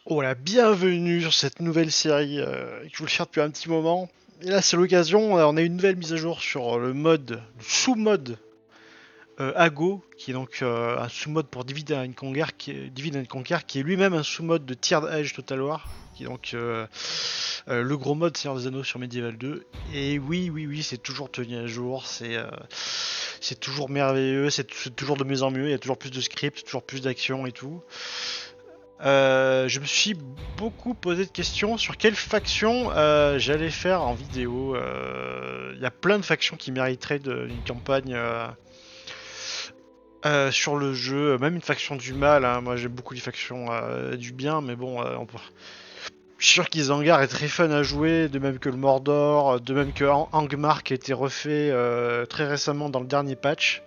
Voilà, bienvenue sur cette nouvelle série que je voulais faire depuis un petit moment. Et là, c'est l'occasion, on a une nouvelle mise à jour sur le sous-mode Ago, qui est donc un sous-mode pour Divide and Conquer, qui est lui-même un sous-mode de Tiered Age Total War, qui est donc le gros mode Seigneur des Anneaux sur Medieval 2. Et oui, oui, oui, c'est toujours tenu à jour, c'est toujours merveilleux, c'est toujours de mieux en mieux, il y a toujours plus de scripts, toujours plus d'action et tout. Je me suis beaucoup posé de questions sur quelle faction j'allais faire en vidéo. Il y a plein de factions qui mériteraient une campagne sur le jeu, même une faction du mal, hein. Moi j'aime beaucoup les factions du bien, mais bon, je suis sûr qu'Isengard est très fun à jouer, de même que le Mordor, de même que Angmar qui a été refait très récemment dans le dernier patch.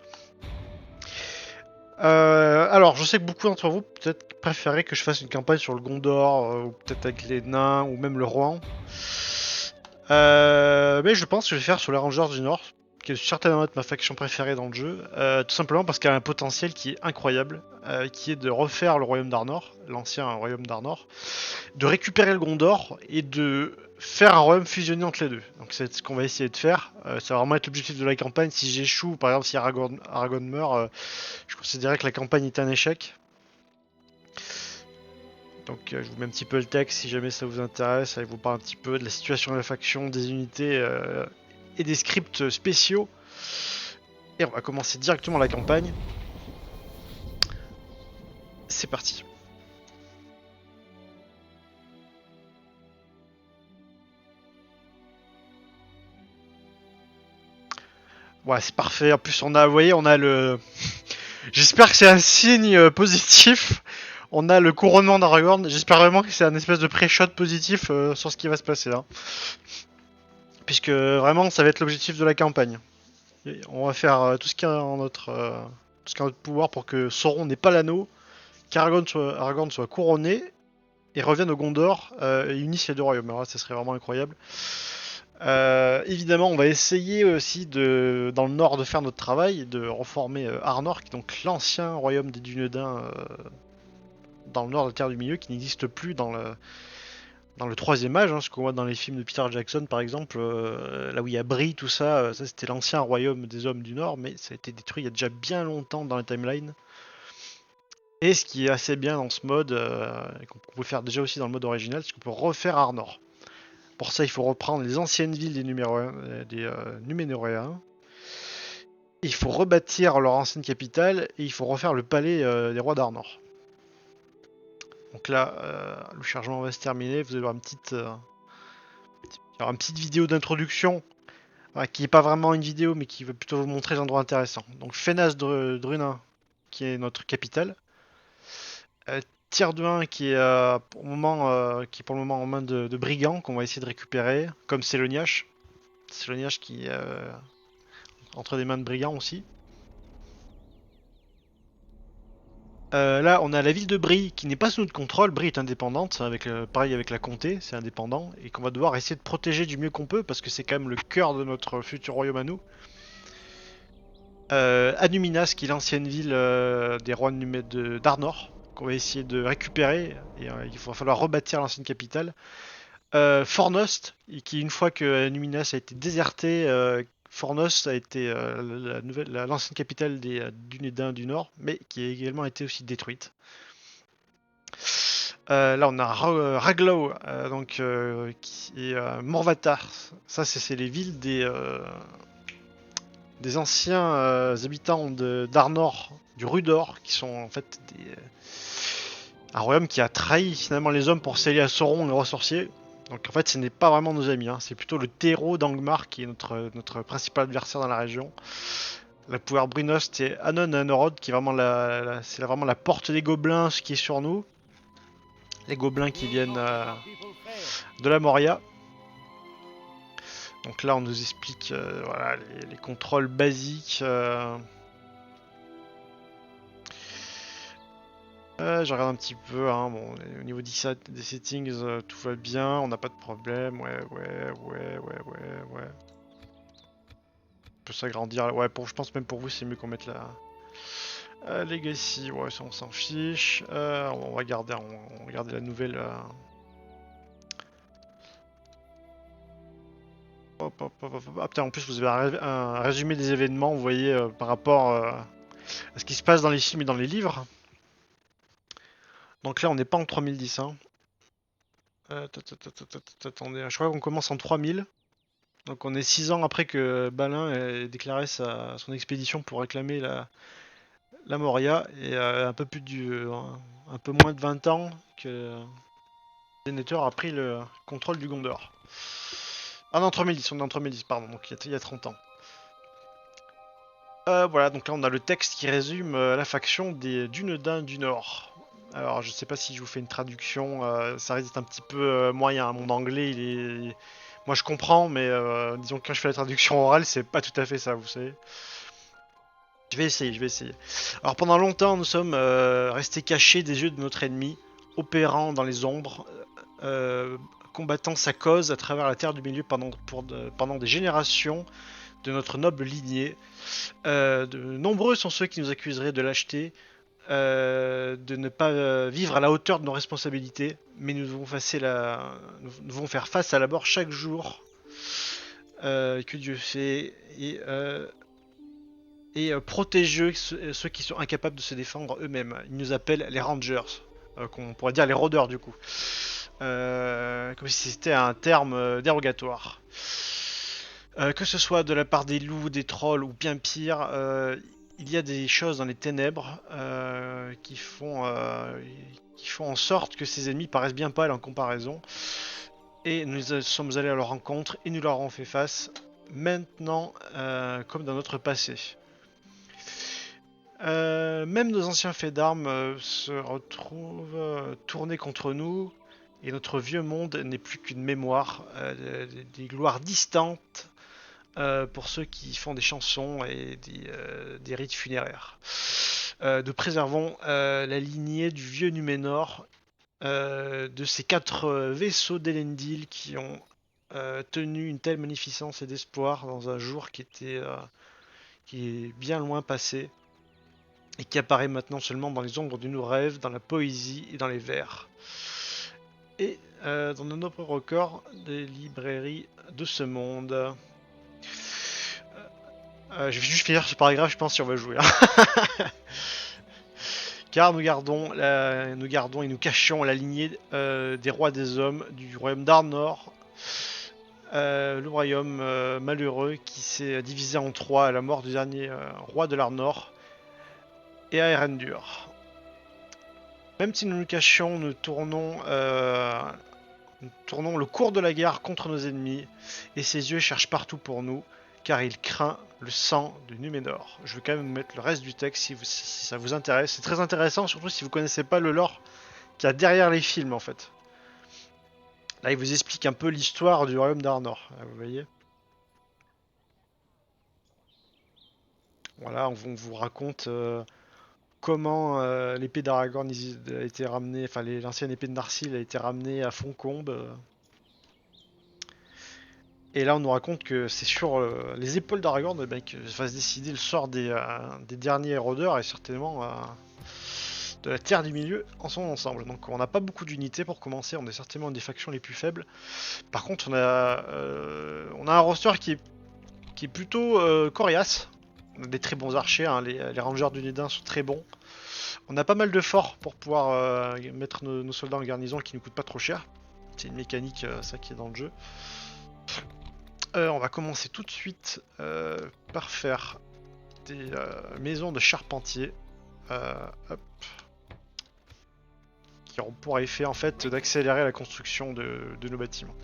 Alors, je sais que beaucoup d'entre vous peut-être préférez que je fasse une campagne sur le Gondor, ou peut-être avec les nains, ou même le Rohan. Mais je pense que je vais faire sur les Rangers du Nord, qui est certainement ma faction préférée dans le jeu, tout simplement parce qu'elle a un potentiel qui est incroyable, qui est de refaire le royaume d'Arnor, l'ancien royaume d'Arnor, de récupérer le Gondor et de faire un royaume fusionné entre les deux. Donc c'est ce qu'on va essayer de faire. Ça va vraiment être l'objectif de la campagne. Si j'échoue, par exemple si Aragorn meurt, je considérais que la campagne était un échec. Donc je vous mets un petit peu le texte si jamais ça vous intéresse. Je vous parle un petit peu de la situation de la faction, des unités et des scripts spéciaux. Et on va commencer directement la campagne. C'est parti. Ouais, c'est parfait. En plus, vous voyez, on a le. J'espère que c'est un signe positif. On a le couronnement d'Aragorn. J'espère vraiment que c'est un espèce de pré-shot positif sur ce qui va se passer là. Puisque vraiment, ça va être l'objectif de la campagne. Et on va faire tout ce qui est en tout ce qui est en notre pouvoir pour que Sauron n'ait pas l'anneau, qu'Aragorn soit couronné et revienne au Gondor et unisse les deux royaumes. Alors là, ça serait vraiment incroyable. Évidemment, on va essayer aussi dans le nord de faire notre travail, de reformer Arnor, qui est donc l'ancien royaume des Dunedains dans le nord de la Terre du Milieu, qui n'existe plus dans le troisième âge, hein, ce qu'on voit dans les films de Peter Jackson par exemple, là où il y a Bree, tout ça, ça c'était l'ancien royaume des hommes du Nord, mais ça a été détruit il y a déjà bien longtemps dans la timeline. Et ce qui est assez bien dans ce mode, et qu'on pouvait faire déjà aussi dans le mode original, c'est qu'on peut refaire Arnor. Pour ça, il faut reprendre les anciennes villes des Numénoréens. Il faut rebâtir leur ancienne capitale et il faut refaire le palais des rois d'Arnor. Donc là, le chargement va se terminer. Vous allez voir une petite vidéo d'introduction qui n'est pas vraiment une vidéo mais qui va plutôt vous montrer les endroits intéressants. Donc Fenas Drunin qui est notre capitale. Euh, Tierduin qui est pour le moment en main de brigands qu'on va essayer de récupérer, comme Seloniash. Seloniash qui est entre des mains de brigands aussi. Là, on a la ville de Brie qui n'est pas sous notre contrôle. Brie est indépendante, pareil avec la comté, c'est indépendant, et qu'on va devoir essayer de protéger du mieux qu'on peut parce que c'est quand même le cœur de notre futur royaume à nous. Anuminas, qui est l'ancienne ville des rois d'Arnor, qu'on va essayer de récupérer, et il va falloir rebâtir l'ancienne capitale. Fornost, qui une fois que Anuminas a été déserté, Fornost a été l'ancienne capitale des Dunédains du Nord, mais qui a également été aussi détruite. Là, on a Raglow, qui est Morvatar. Ça, c'est les villes des anciens habitants d'Arnor, du Rudor, qui sont en fait un royaume qui a trahi finalement les hommes pour s'allier à Sauron, le roi sorcier. Donc en fait, ce n'est pas vraiment nos amis, hein. C'est plutôt le terreau d'Angmar qui est notre principal adversaire dans la région. La pouvoir Brunost et Anon Anorod qui est vraiment c'est vraiment la porte des gobelins, ce qui est sur nous. Les gobelins qui viennent de la Moria. Donc là, on nous explique voilà, les contrôles basiques. Je regarde un petit peu, hein, bon, au niveau des settings, tout va bien, on n'a pas de problème. Ouais, ouais, ouais, ouais, ouais, ouais. On peut s'agrandir. Ouais, je pense même pour vous, c'est mieux qu'on mette Legacy, ouais, ça on s'en fiche. On va garder, on va garder la nouvelle. Hop, hop, hop, hop. Ah putain, en plus vous avez un résumé des événements, vous voyez, par rapport à ce qui se passe dans les films et dans les livres. Donc là, on n'est pas en 3010. Hein. Attendez, je crois qu'on commence en 3000. Donc on est 6 ans après que Balin ait déclaré son expédition pour réclamer la Moria. Et un peu moins de 20 ans que Denethor a pris le contrôle du Gondor. Ah non, 3010, on est en 3010, pardon, donc il y a 30 ans. Voilà, donc là on a le texte qui résume la faction des Dunedains du Nord. Alors je sais pas si je vous fais une traduction, ça risque d'être un petit peu moyen. Mon anglais il est... Moi je comprends, mais disons que quand je fais la traduction orale, c'est pas tout à fait ça, vous savez. Je vais essayer, je vais essayer. Alors pendant longtemps nous sommes restés cachés des yeux de notre ennemi, opérant dans les ombres, combattant sa cause à travers la Terre du Milieu pendant des générations de notre noble lignée. De nombreux sont ceux qui nous accuseraient de lâcheté, de ne pas vivre à la hauteur de nos responsabilités, mais nous devons faire face à la mort chaque jour que Dieu fait et protéger ceux qui sont incapables de se défendre eux-mêmes. Il nous appelle les Rangers, qu'on pourrait dire les rôdeurs du coup, comme si c'était un terme dérogatoire. Que ce soit de la part des loups, des trolls ou bien pire, il y a des choses dans les ténèbres qui font en sorte que ces ennemis paraissent bien pâles en comparaison. Et nous sommes allés à leur rencontre et nous leur avons fait face, maintenant comme dans notre passé. Même nos anciens faits d'armes se retrouvent tournés contre nous, et notre vieux monde n'est plus qu'une mémoire, des gloires distantes pour ceux qui font des chansons et des rites funéraires. Nous préservons la lignée du vieux Numénor, de ces 4 vaisseaux d'Elendil qui ont tenu une telle magnificence et d'espoir dans un jour qui est bien loin passé et qui apparaît maintenant seulement dans les ombres de nos rêves, dans la poésie et dans les vers. Et dans de nombreux records des librairies de ce monde. Je vais juste finir ce paragraphe, je pense, si on va jouer. Hein. Car nous gardons et nous cachons la lignée des rois des hommes du royaume d'Arnor, le royaume malheureux qui s'est divisé en 3 à la mort du dernier roi de l'Arnor et à Erendur. Même si nous nous cachons, nous tournons le cours de la guerre contre nos ennemis, et ses yeux cherchent partout pour nous, car il craint le sang de Numénor. Je vais quand même mettre le reste du texte si ça vous intéresse. C'est très intéressant, surtout si vous connaissez pas le lore qu'il y a derrière les films en fait. Là, il vous explique un peu l'histoire du royaume d'Arnor, vous voyez. Voilà, on vous raconte comment l'épée d'Aragorn a été ramenée, enfin l'ancienne épée de Narsil a été ramenée à Foncombe. Et là, on nous raconte que c'est sur les épaules d'Aragorn que va se décider le sort des derniers rôdeurs et certainement de la Terre du Milieu en son ensemble. Donc, on n'a pas beaucoup d'unités pour commencer. On est certainement une des factions les plus faibles. Par contre, on a un roster qui est plutôt coriace. On a des très bons archers. Hein. Les rangers du Nédin sont très bons. On a pas mal de forts pour pouvoir mettre nos soldats en garnison qui ne coûtent pas trop cher. C'est une mécanique, ça qui est dans le jeu. On va commencer tout de suite par faire des maisons de charpentier hop, qui ont pour effet en fait d'accélérer la construction de nos bâtiments.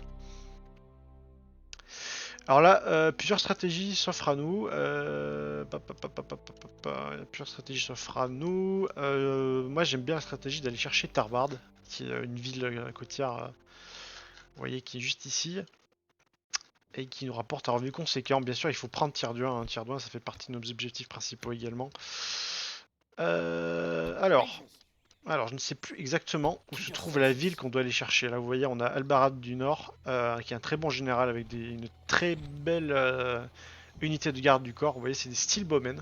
Alors là, plusieurs stratégies s'offrent à nous. Plusieurs stratégies s'offrent à nous. Moi j'aime bien la stratégie d'aller chercher Tarbard, qui est une ville côtière, vous voyez, qui est juste ici. Et qui nous rapporte un revenu conséquent. Bien sûr, il faut prendre Tierduin. Hein. Tierduin, ça fait partie de nos objectifs principaux également. Alors, je ne sais plus exactement où se trouve la ville qu'on doit aller chercher. Là, vous voyez, on a Albarad du Nord, qui est un très bon général avec une très belle unité de garde du corps. Vous voyez, c'est des Stilbomen.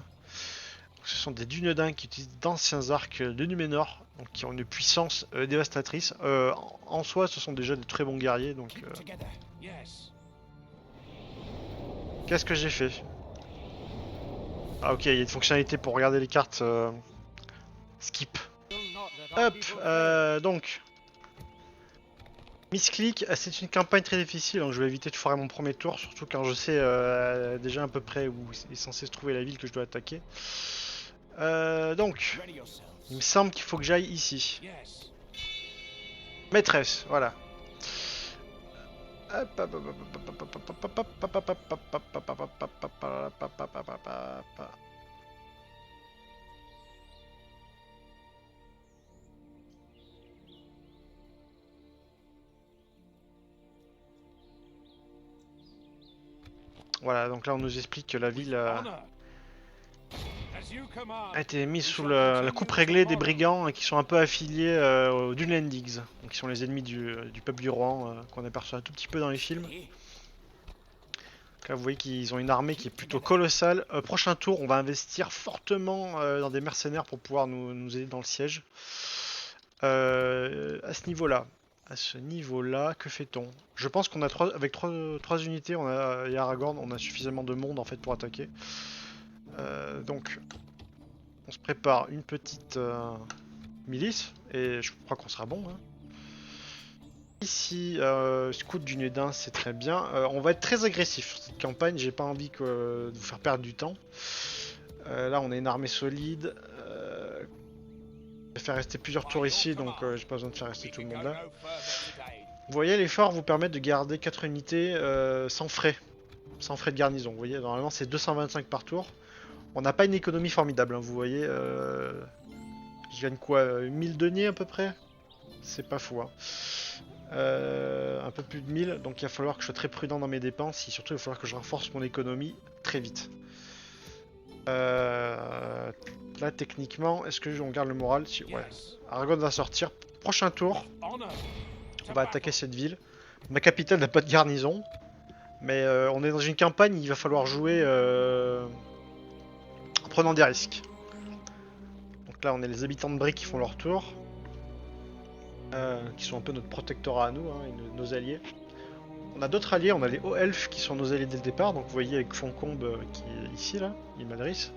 Ce sont des Dunedains qui utilisent d'anciens arcs de Numénor, donc qui ont une puissance dévastatrice. En soi, ce sont déjà de très bons guerriers, donc... Qu'est-ce que j'ai fait? Ah ok, il y a une fonctionnalité pour regarder les cartes. Skip. Hop, donc... Misclick, c'est une campagne très difficile, donc je vais éviter de foirer mon premier tour, surtout quand je sais déjà à peu près où est censé se trouver la ville que je dois attaquer. Donc, il me semble qu'il faut que j'aille ici. Maîtresse, voilà. Voilà, donc là on nous explique que la ville a été mise sous la coupe réglée des brigands qui sont un peu affiliés aux Dunlendings, donc qui sont les ennemis du peuple du Rohan qu'on aperçoit un tout petit peu dans les films. Donc là vous voyez qu'ils ont une armée qui est plutôt colossale. Prochain tour, on va investir fortement dans des mercenaires pour pouvoir nous aider dans le siège. À ce niveau-là, que fait-on? Je pense qu'on a avec 3 unités, et Aragorn, on a suffisamment de monde en fait pour attaquer. Donc, on se prépare une petite milice, et je crois qu'on sera bon. Hein. Ici, scout du Nédin, c'est très bien. On va être très agressif sur cette campagne, j'ai pas envie de vous faire perdre du temps. Là, on a une armée solide. Je vais faire rester plusieurs tours ici, donc j'ai pas besoin de faire rester tout le monde là. Vous voyez, l'effort vous permet de garder 4 unités sans frais de garnison. Vous voyez, normalement c'est 225 par tour. On n'a pas une économie formidable, hein, vous voyez. Je gagne quoi 1000 deniers à peu près? C'est pas fou. Hein. Un peu plus de 1000, donc il va falloir que je sois très prudent dans mes dépenses et surtout il va falloir que je renforce mon économie très vite. Là techniquement, est-ce que on garde le moral? Si, ouais. Aragorn va sortir. Prochain tour, on va attaquer cette ville. Ma capitale n'a pas de garnison. Mais on est dans une campagne, il va falloir jouer en prenant des risques. Donc là on a les habitants de Brie qui font leur tour. Qui sont un peu notre protectorat à nous, hein, et nos alliés. On a d'autres alliés, on a les hauts elfes qui sont nos alliés dès le départ. Donc vous voyez avec Foncombe qui est ici là, Imadris.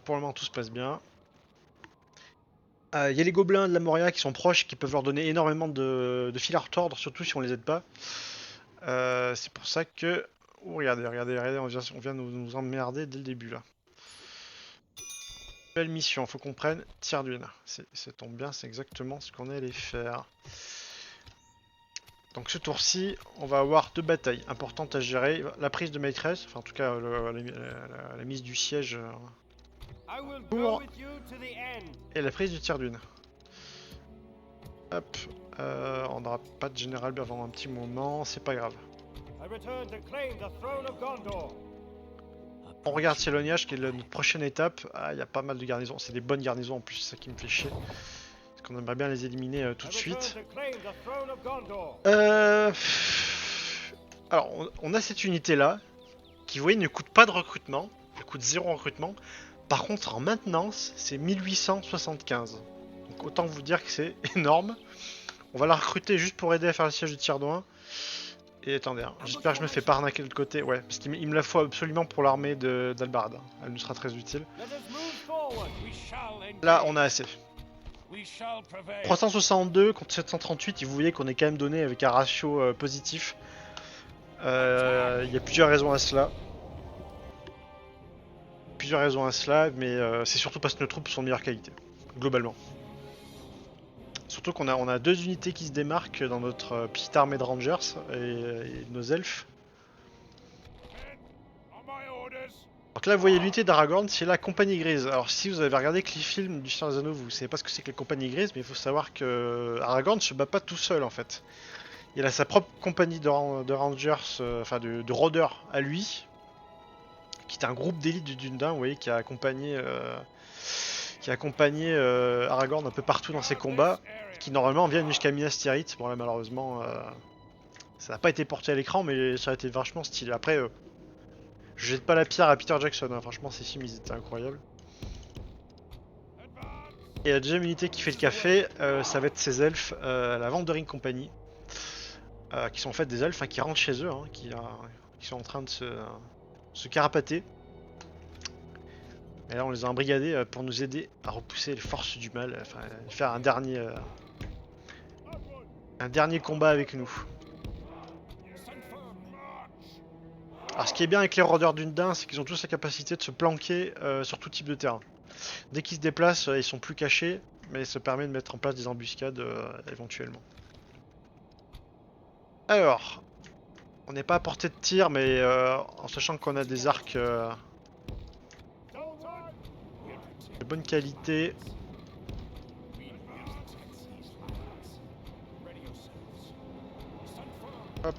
Pour le moment tout se passe bien. Il y a les gobelins de la Moria qui sont proches, qui peuvent leur donner énormément de fil à retordre, surtout si on les aide pas. C'est pour ça que... Oh, regardez, on vient nous emmerder dès le début là. Belle mission, faut qu'on prenne Tierduin. Ça tombe bien, c'est exactement ce qu'on allait faire. Donc ce tour-ci, on va avoir 2 batailles importantes à gérer. La prise de maîtresse, enfin en tout cas la mise du siège... Et la prise du Tierduin. Hop, on n'aura pas de général avant un petit moment, c'est pas grave. On regarde Céloniage qui est notre prochaine étape. Ah, il y a pas mal de garnisons, c'est des bonnes garnisons en plus, c'est ça qui me fait chier. Parce qu'on aimerait bien les éliminer tout de suite. Alors, on a cette unité là, qui vous voyez ne coûte pas de recrutement, elle coûte 0 recrutement. Par contre, en maintenance, c'est 1875. Donc autant vous dire que c'est énorme. On va la recruter juste pour aider à faire le siège de Tierduin. Et attendez, hein, j'espère que je me fais pas arnaquer de l'autre côté. Ouais, parce qu'il me la faut absolument pour l'armée d'Albarad. Elle nous sera très utile. Là, on a assez. 362 contre 738, et vous voyez qu'on est quand même donné avec un ratio positif. Il y a plusieurs raisons à cela. Mais c'est surtout parce que nos troupes sont de meilleure qualité, globalement. Surtout qu'on a 2 unités qui se démarquent dans notre petite armée de rangers et nos elfes. Donc là vous voyez l'unité d'Aragorn, c'est la compagnie grise. Alors si vous avez regardé que les films du Seigneur des Anneaux, vous savez pas ce que c'est que la compagnie grise, mais il faut savoir que Aragorn se bat pas tout seul en fait. Il a sa propre compagnie de rangers, enfin de rôdeurs à lui, qui est un groupe d'élite du Dunedain, vous voyez, qui a accompagné Aragorn un peu partout dans ses combats, qui normalement viennent jusqu'à Minas Tirith. Bon là malheureusement ça n'a pas été porté à l'écran, mais ça a été vachement stylé. Après Je jette pas la pierre à Peter Jackson, hein. Franchement ces films ils étaient incroyables. Et la deuxième unité qui fait le café, ça va être ces elfes, la Wandering Company. Qui sont en fait des elfes, hein, qui rentrent chez eux, hein, qui sont en train de se carapater. Et là on les a embrigadés pour nous aider à repousser les forces du mal, enfin faire un dernier combat avec nous. Alors ce qui est bien avec les rôdeurs d'une dinde, c'est qu'ils ont tous la capacité de se planquer sur tout type de terrain. Dès qu'ils se déplacent, ils sont plus cachés, mais ça permet de mettre en place des embuscades éventuellement. Alors, on n'est pas à portée de tir, mais en sachant qu'on a des arcs de bonne qualité. Hop.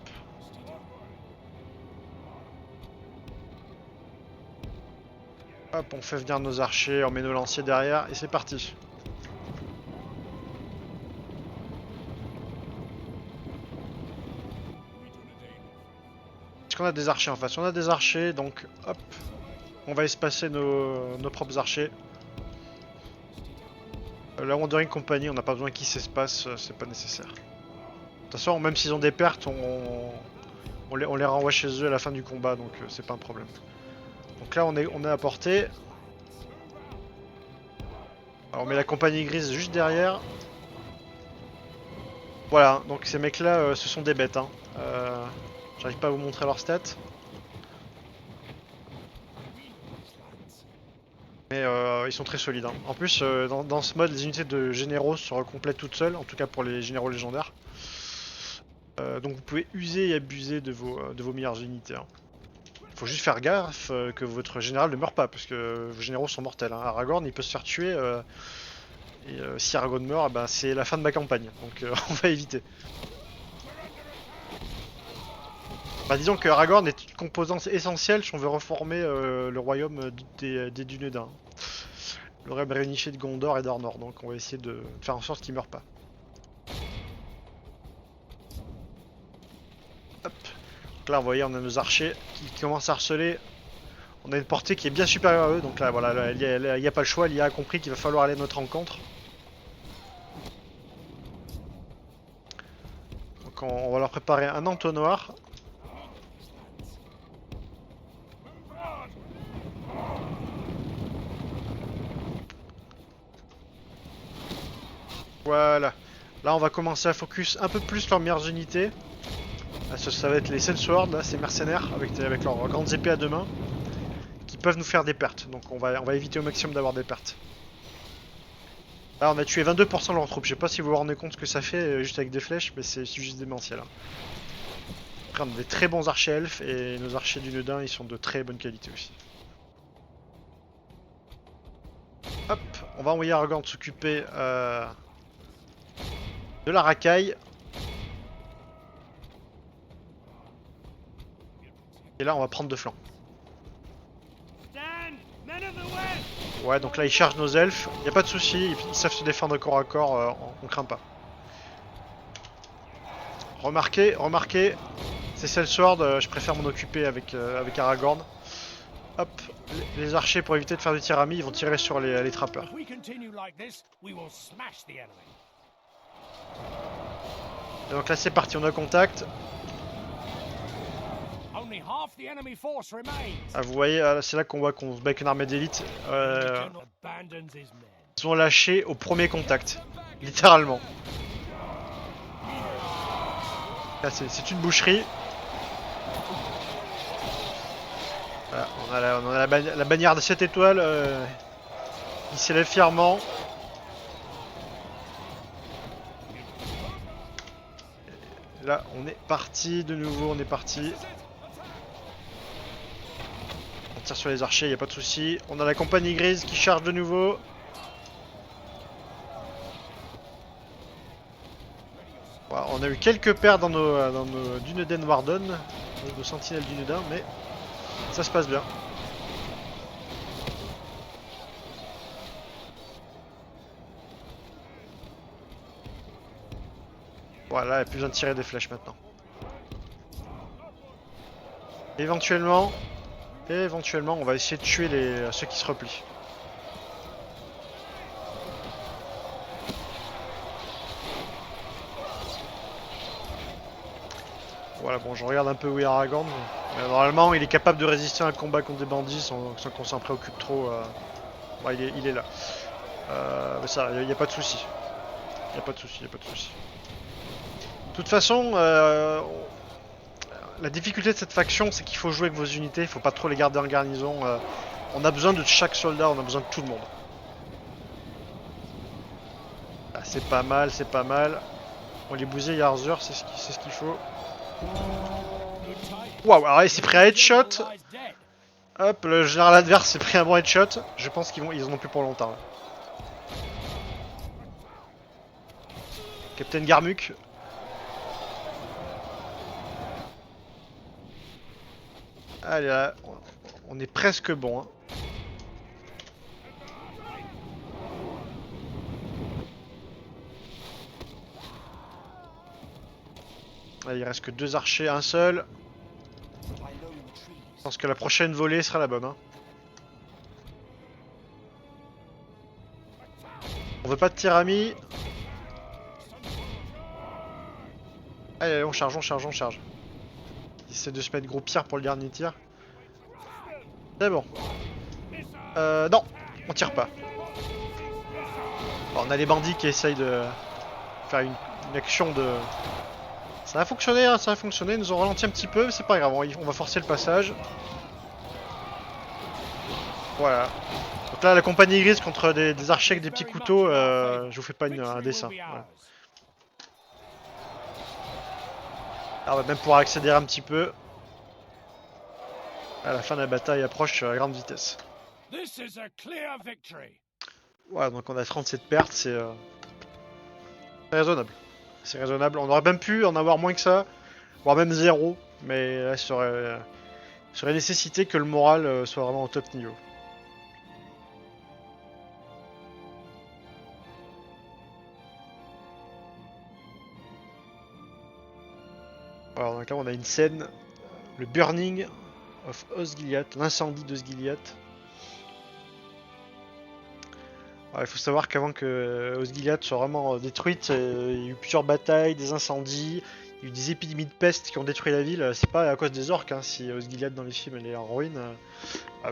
Hop, on fait venir nos archers, on met nos lanciers derrière et c'est parti. Est-ce qu'on a des archers en face? On a des archers, donc hop, on va espacer nos propres archers. La Wandering Company, on n'a pas besoin qu'ils s'espacent, c'est pas nécessaire. De toute façon, même s'ils ont des pertes, on les renvoie chez eux à la fin du combat, donc c'est pas un problème. Donc là, on est à portée. Alors, on met la compagnie grise juste derrière. Voilà, donc ces mecs-là, ce sont des bêtes. Hein. J'arrive pas à vous montrer leurs stats. Mais ils sont très solides. Hein. En plus, dans ce mode, les unités de généraux se recomplètent toutes seules, en tout cas pour les généraux légendaires. Donc vous pouvez user et abuser de vos meilleures unités. Hein. Faut juste faire gaffe que votre général ne meure pas, parce que vos généraux sont mortels. Hein. Aragorn, il peut se faire tuer, et si Aragorn meurt, ben, c'est la fin de ma campagne, donc on va éviter. Bah, disons que Aragorn est une composante essentielle si on veut reformer le royaume des Dunédain. Le royaume réunifié de Gondor et d'Arnor, donc on va essayer de faire en sorte qu'il meure pas. Hop. Donc là, vous voyez, on a nos archers qui commencent à harceler. On a une portée qui est bien supérieure à eux, donc là, voilà, il n'y a pas le choix, l'IA a compris qu'il va falloir aller à notre rencontre. Donc on va leur préparer un entonnoir. Voilà. Là, on va commencer à focus un peu plus leurs meilleures unités. Là, ça va être les Sellsword, là, ces mercenaires, avec leurs grandes épées à deux mains, qui peuvent nous faire des pertes. Donc on va éviter au maximum d'avoir des pertes. Là, on a tué 22% de leurs troupes. Je sais pas si vous vous rendez compte ce que ça fait juste avec des flèches, mais c'est juste démentiel. Hein. Après, on a des très bons archers elfes, et nos archers du Nedin, ils sont de très bonne qualité aussi. Hop, on va envoyer Aragorn s'occuper de la racaille. Et là, on va prendre de flanc. Ouais, donc là, ils chargent nos elfes. Y a pas de souci, ils savent se défendre corps à corps, on craint pas. Remarquez, c'est Sellsword, je préfère m'en occuper avec Aragorn. Hop, les archers, pour éviter de faire du tir à mi, ils vont tirer sur les trappeurs. Et donc là, c'est parti, on a contact. Ah, vous voyez, c'est là qu'on voit qu'on se bat avec une armée d'élite. Ils ont lâché au premier contact, littéralement. Là, c'est une boucherie. Voilà, on a la bannière de 7 étoiles. Il s'élève fièrement. Et là, on est parti de nouveau, on est parti. On tire sur les archers, il n'y a pas de souci. On a la compagnie grise qui charge de nouveau. Voilà, on a eu quelques pertes dans nos Dunedain Warden, nos sentinelles Dunedain, mais ça se passe bien. Voilà, il n'y a plus besoin de tirer des flèches maintenant. Éventuellement, Et éventuellement, on va essayer de tuer ceux qui se replient. Voilà, bon, je regarde un peu où est Aragorn. Mais normalement, il est capable de résister à un combat contre des bandits sans qu'on s'en préoccupe trop. Ouais, il est là. Mais ça, il n'y a pas de souci. Il n'y a pas de souci, il n'y a pas de souci. De toute façon, la difficulté de cette faction, c'est qu'il faut jouer avec vos unités, il faut pas trop les garder en garnison. On a besoin de chaque soldat, on a besoin de tout le monde. Ah, c'est pas mal, c'est pas mal. On les bousille Yarzer, c'est ce qu'il faut. Waouh, alors il s'est pris un headshot. Hop, le général adverse s'est pris un bon headshot. Je pense qu'ils en ont plus pour longtemps. Là. Captain Garmuk. Allez là, on est presque bon. Hein. Allez, il reste que 2 archers, un seul. Je pense que la prochaine volée sera la bonne. Hein. On veut pas de tirami. Allez, on charge, on charge, on charge. Il essaie de se mettre gros pierre pour le dernier tir. C'est bon. Non, on tire pas. Bon, on a les bandits qui essayent de faire une action de... Ça a fonctionné, hein, ça a fonctionné. Ils nous ont ralenti un petit peu, mais c'est pas grave. On va forcer le passage. Voilà. Donc là, la compagnie grise contre des archers avec des petits couteaux, je vous fais pas un dessin. Voilà. Alors, on va même pouvoir accélérer un petit peu. À la fin de la bataille approche à grande vitesse. Voilà, donc on a 37 pertes, c'est raisonnable. C'est raisonnable. On aurait même pu en avoir moins que ça, voire même 0, mais là, ça aurait nécessité que le moral soit vraiment au top niveau. Alors donc là on a une scène, le Burning of Osgiliath, l'incendie d'Osgiliath. Il faut savoir qu'avant que Osgiliath soit vraiment détruite, il y a eu plusieurs batailles, des incendies, il y a eu des épidémies de peste qui ont détruit la ville. C'est pas à cause des orques, hein, si Osgiliath dans les films elle est en ruine.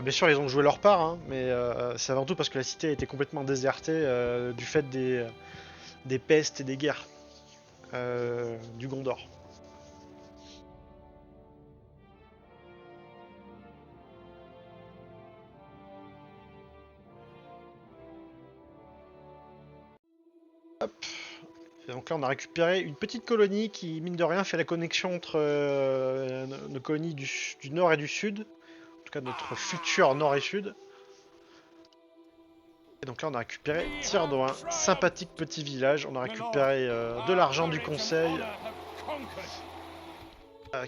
Bien sûr ils ont joué leur part, hein, mais c'est avant tout parce que la cité a été complètement désertée du fait des pestes et des guerres du Gondor. Hop. Et donc là on a récupéré une petite colonie qui mine de rien fait la connexion entre nos colonies du nord et du sud. En tout cas notre futur nord et sud. Et donc là on a récupéré Tyrdoin, sympathique petit village. On a récupéré de l'argent du conseil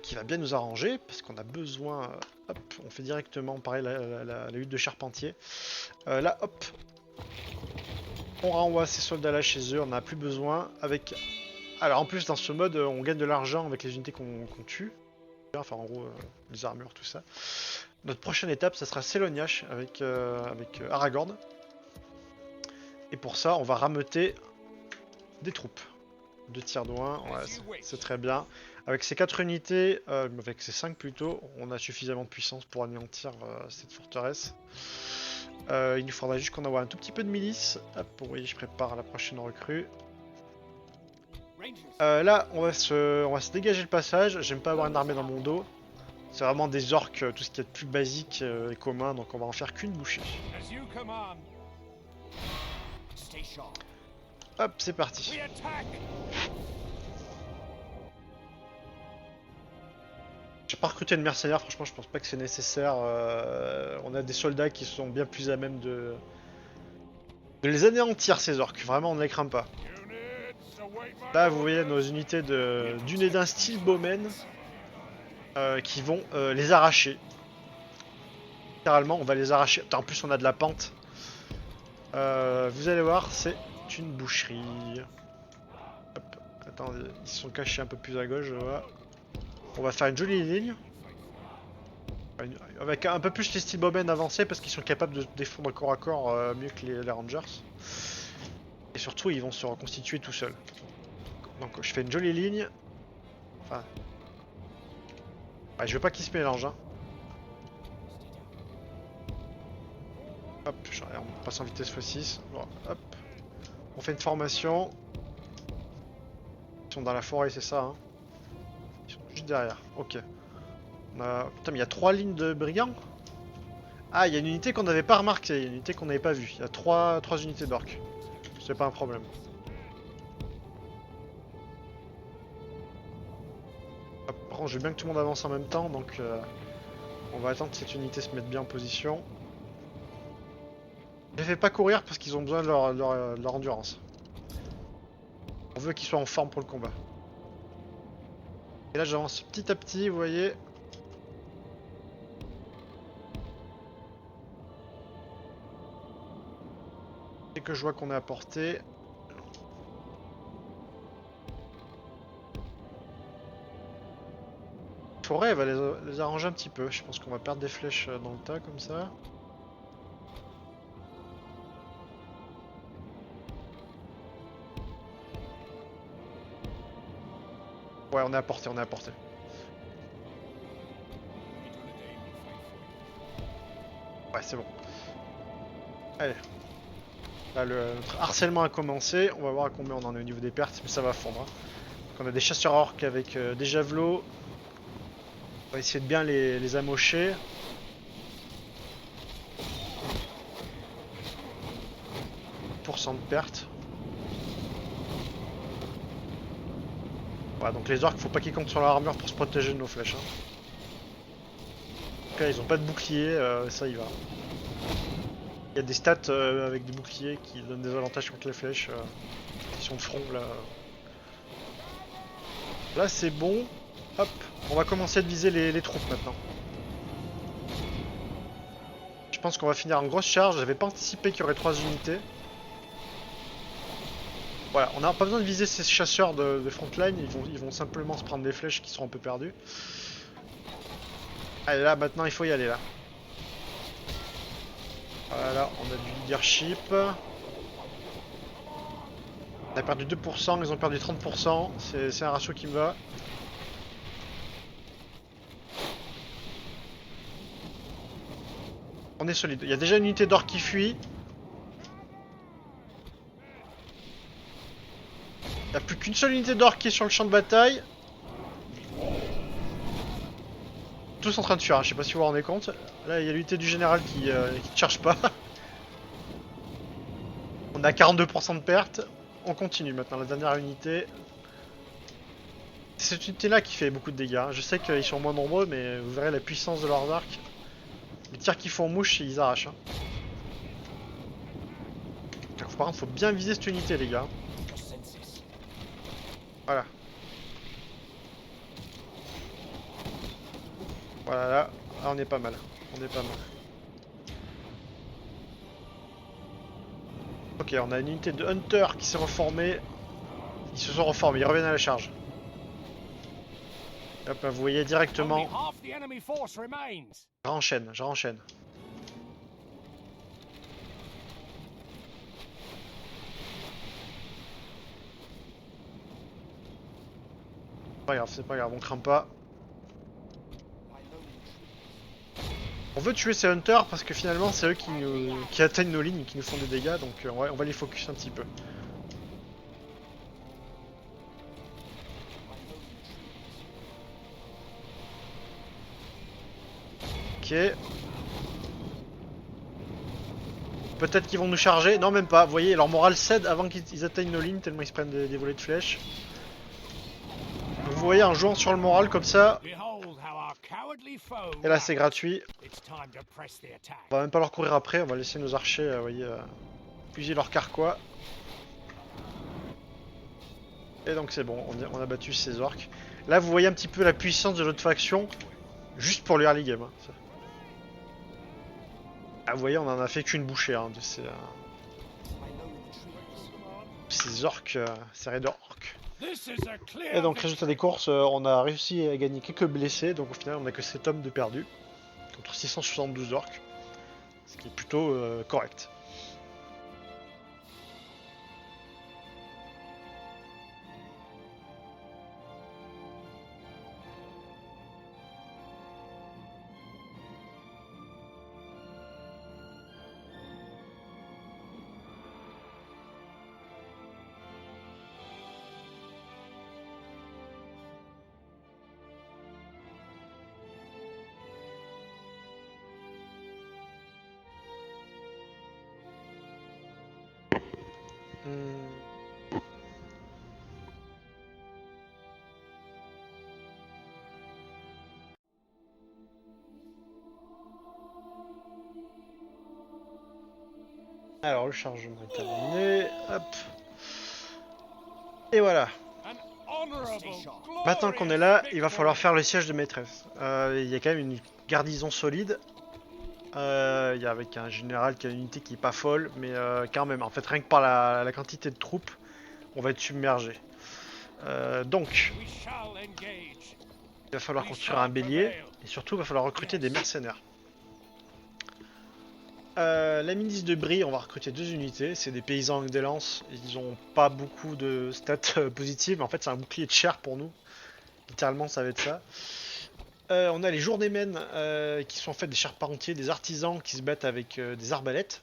qui va bien nous arranger parce qu'on a besoin. Hop, on fait directement pareil la hutte de charpentier. Là hop, on renvoie ces soldats là chez eux, on n'a plus besoin. Alors en plus dans ce mode on gagne de l'argent avec les unités qu'on tue. Enfin en gros les armures, tout ça. Notre prochaine étape ça sera Seloniash avec Aragorn. Et pour ça on va rameuter des troupes de Tyrdoin, ouais, c'est très bien. Avec ces 4 unités, avec ces 5 plutôt, on a suffisamment de puissance pour anéantir cette forteresse. Il nous faudra juste qu'on envoie un tout petit peu de milice. Hop, oui, je prépare la prochaine recrue. Là, on va se dégager le passage. J'aime pas avoir une armée dans mon dos. C'est vraiment des orques, tout ce qui est de plus basique et commun, donc on va en faire qu'une bouchée. Hop, c'est parti. J'ai pas recruté de mercenaires, franchement je pense pas que c'est nécessaire. On a des soldats qui sont bien plus à même de les anéantir ces orques, vraiment on ne les craint pas. Là vous voyez nos unités du Nédin style Bowman qui vont les arracher. Littéralement on va les arracher. En plus on a de la pente. Vous allez voir, c'est une boucherie. Hop. Attends, ils se sont cachés un peu plus à gauche, je vois. On va faire une jolie ligne. Avec un peu plus les Steelbowmen avancés parce qu'ils sont capables de défendre corps à corps mieux que les Rangers. Et surtout, ils vont se reconstituer tout seuls. Donc je fais une jolie ligne. Enfin... Ouais, je veux pas qu'ils se mélangent. Hein. Hop, on passe en vitesse x6. Bon, hop. On fait une formation. Ils sont dans la forêt, c'est ça. Hein. Ils sont juste derrière. Ok. Putain, mais il y a 3 lignes de brigands. Ah, il y a une unité qu'on n'avait pas remarquée. Il y a une unité qu'on n'avait pas vue. Il y a 3 unités d'orques. C'est pas un problème. Hop, par contre, je veux bien que tout le monde avance en même temps. Donc, on va attendre que cette unité se mette bien en position. Je les fais pas courir parce qu'ils ont besoin de leur endurance. On veut qu'ils soient en forme pour le combat. Et là j'avance petit à petit, vous voyez. Dès que je vois qu'on est à portée. La forêt elle va les arranger un petit peu. Je pense qu'on va perdre des flèches dans le tas comme ça. Ouais, on est à portée, on est à portée. Ouais, c'est bon. Allez. Là, notre harcèlement a commencé. On va voir à combien on en est au niveau des pertes, mais ça va fondre. Hein. Donc on a des chasseurs orques avec des javelots. On va essayer de bien les amocher. % de perte. Voilà, donc les orques, faut pas qu'ils comptent sur leur armure pour se protéger de nos flèches. Hein. En tout cas, ils ont pas de bouclier, ça y va. Il y a des stats avec des boucliers qui donnent des avantages contre les flèches qui sont de front là. Là c'est bon. Hop, on va commencer de viser les troupes maintenant. Je pense qu'on va finir en grosse charge. J'avais pas anticipé qu'il y aurait 3 unités. Voilà, on n'a pas besoin de viser ces chasseurs de frontline, ils vont simplement se prendre des flèches qui seront un peu perdues. Allez là, maintenant il faut y aller là. Voilà, on a du leadership. On a perdu 2%, ils ont perdu 30%, c'est un ratio qui me va. On est solide, il y a déjà une unité d'or qui fuit. Il n'y a plus qu'une seule unité d'or qui est sur le champ de bataille. Tous en train de fuir, hein. Je sais pas si vous vous rendez compte. Là il y a l'unité du général qui ne charge pas. On a 42% de perte. On continue maintenant, la dernière unité. C'est cette unité là qui fait beaucoup de dégâts. Je sais qu'ils sont moins nombreux, mais vous verrez la puissance de leurs arcs. Les tirs qu'ils font en mouche, ils arrachent. Hein. Donc, par contre, faut bien viser cette unité, les gars. Voilà. Voilà, là on est pas mal. On est pas mal. Ok, on a une unité de Hunter qui s'est reformée. Ils se sont reformés, ils reviennent à la charge. Hop, vous voyez directement. J'enchaîne, j'enchaîne. C'est pas grave, on craint pas. On veut tuer ces hunters parce que finalement c'est eux qui atteignent nos lignes, qui nous font des dégâts, donc on va les focus un petit peu. Ok. Peut-être qu'ils vont nous charger. Non, même pas. Vous voyez, leur morale cède avant qu'ils atteignent nos lignes, tellement ils se prennent des volets de flèches. Donc, vous voyez, en jouant sur le moral comme ça. Et là, c'est gratuit. On va même pas leur courir après. On va laisser nos archers, vous voyez, fusiller leur carquois. Et donc, c'est bon. On a battu ces orques. Là, vous voyez un petit peu la puissance de notre faction. Juste pour le early game. Hein. Ah, vous voyez, on en a fait qu'une bouchée hein, de ces orques, ces raiders orques. Et donc, résultat des courses, on a réussi à gagner quelques blessés, donc au final, on a que 7 hommes de perdus. contre 672 orques, ce qui est plutôt correct. Alors le chargement est terminé, hop. Et voilà. Maintenant qu'on est là, il va falloir faire le siège de maîtresse. Il y a quand même une garnison solide. Il y a avec un général qui a une unité qui est pas folle, mais quand même, en fait, rien que par la quantité de troupes, on va être submergé. Donc, il va falloir construire un bélier, et surtout, il va falloir recruter des mercenaires. La milice de Brie, on va recruter 2 unités, c'est des paysans avec des lances, ils ont pas beaucoup de stats positives, mais en fait c'est un bouclier de chair pour nous, littéralement ça va être ça. On a les journeymen qui sont en fait des charpentiers, des artisans qui se battent avec des arbalètes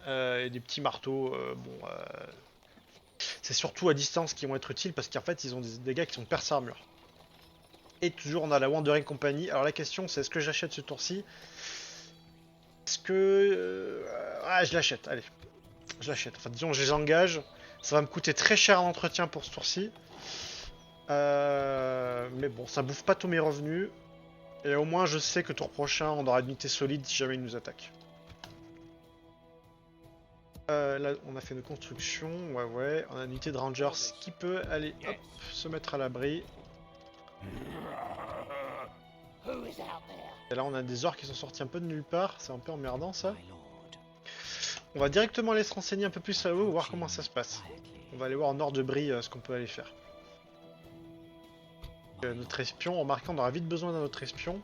et des petits marteaux. C'est surtout à distance qui vont être utiles parce qu'en fait ils ont des gars qui sont perce armure. Et toujours on a la Wandering Company. Alors la question c'est est-ce que j'achète ce tour-ci? Est-ce que... Ah je l'achète, allez. Je l'achète. Enfin disons je les engage. Ça va me coûter très cher en entretien pour ce tour-ci. Mais bon ça bouffe pas tous mes revenus. Et au moins je sais que tour prochain on aura une unité solide si jamais ils nous attaquent. Là on a fait une construction, ouais, on a une unité de rangers qui peut aller hop, se mettre à l'abri. Et là on a des orques qui sont sortis un peu de nulle part, c'est un peu emmerdant ça. On va directement aller se renseigner un peu plus à haut, voir comment ça se passe. On va aller voir au nord de Brie ce qu'on peut aller faire. Notre espion, remarquez on aura vite besoin d'un autre espion.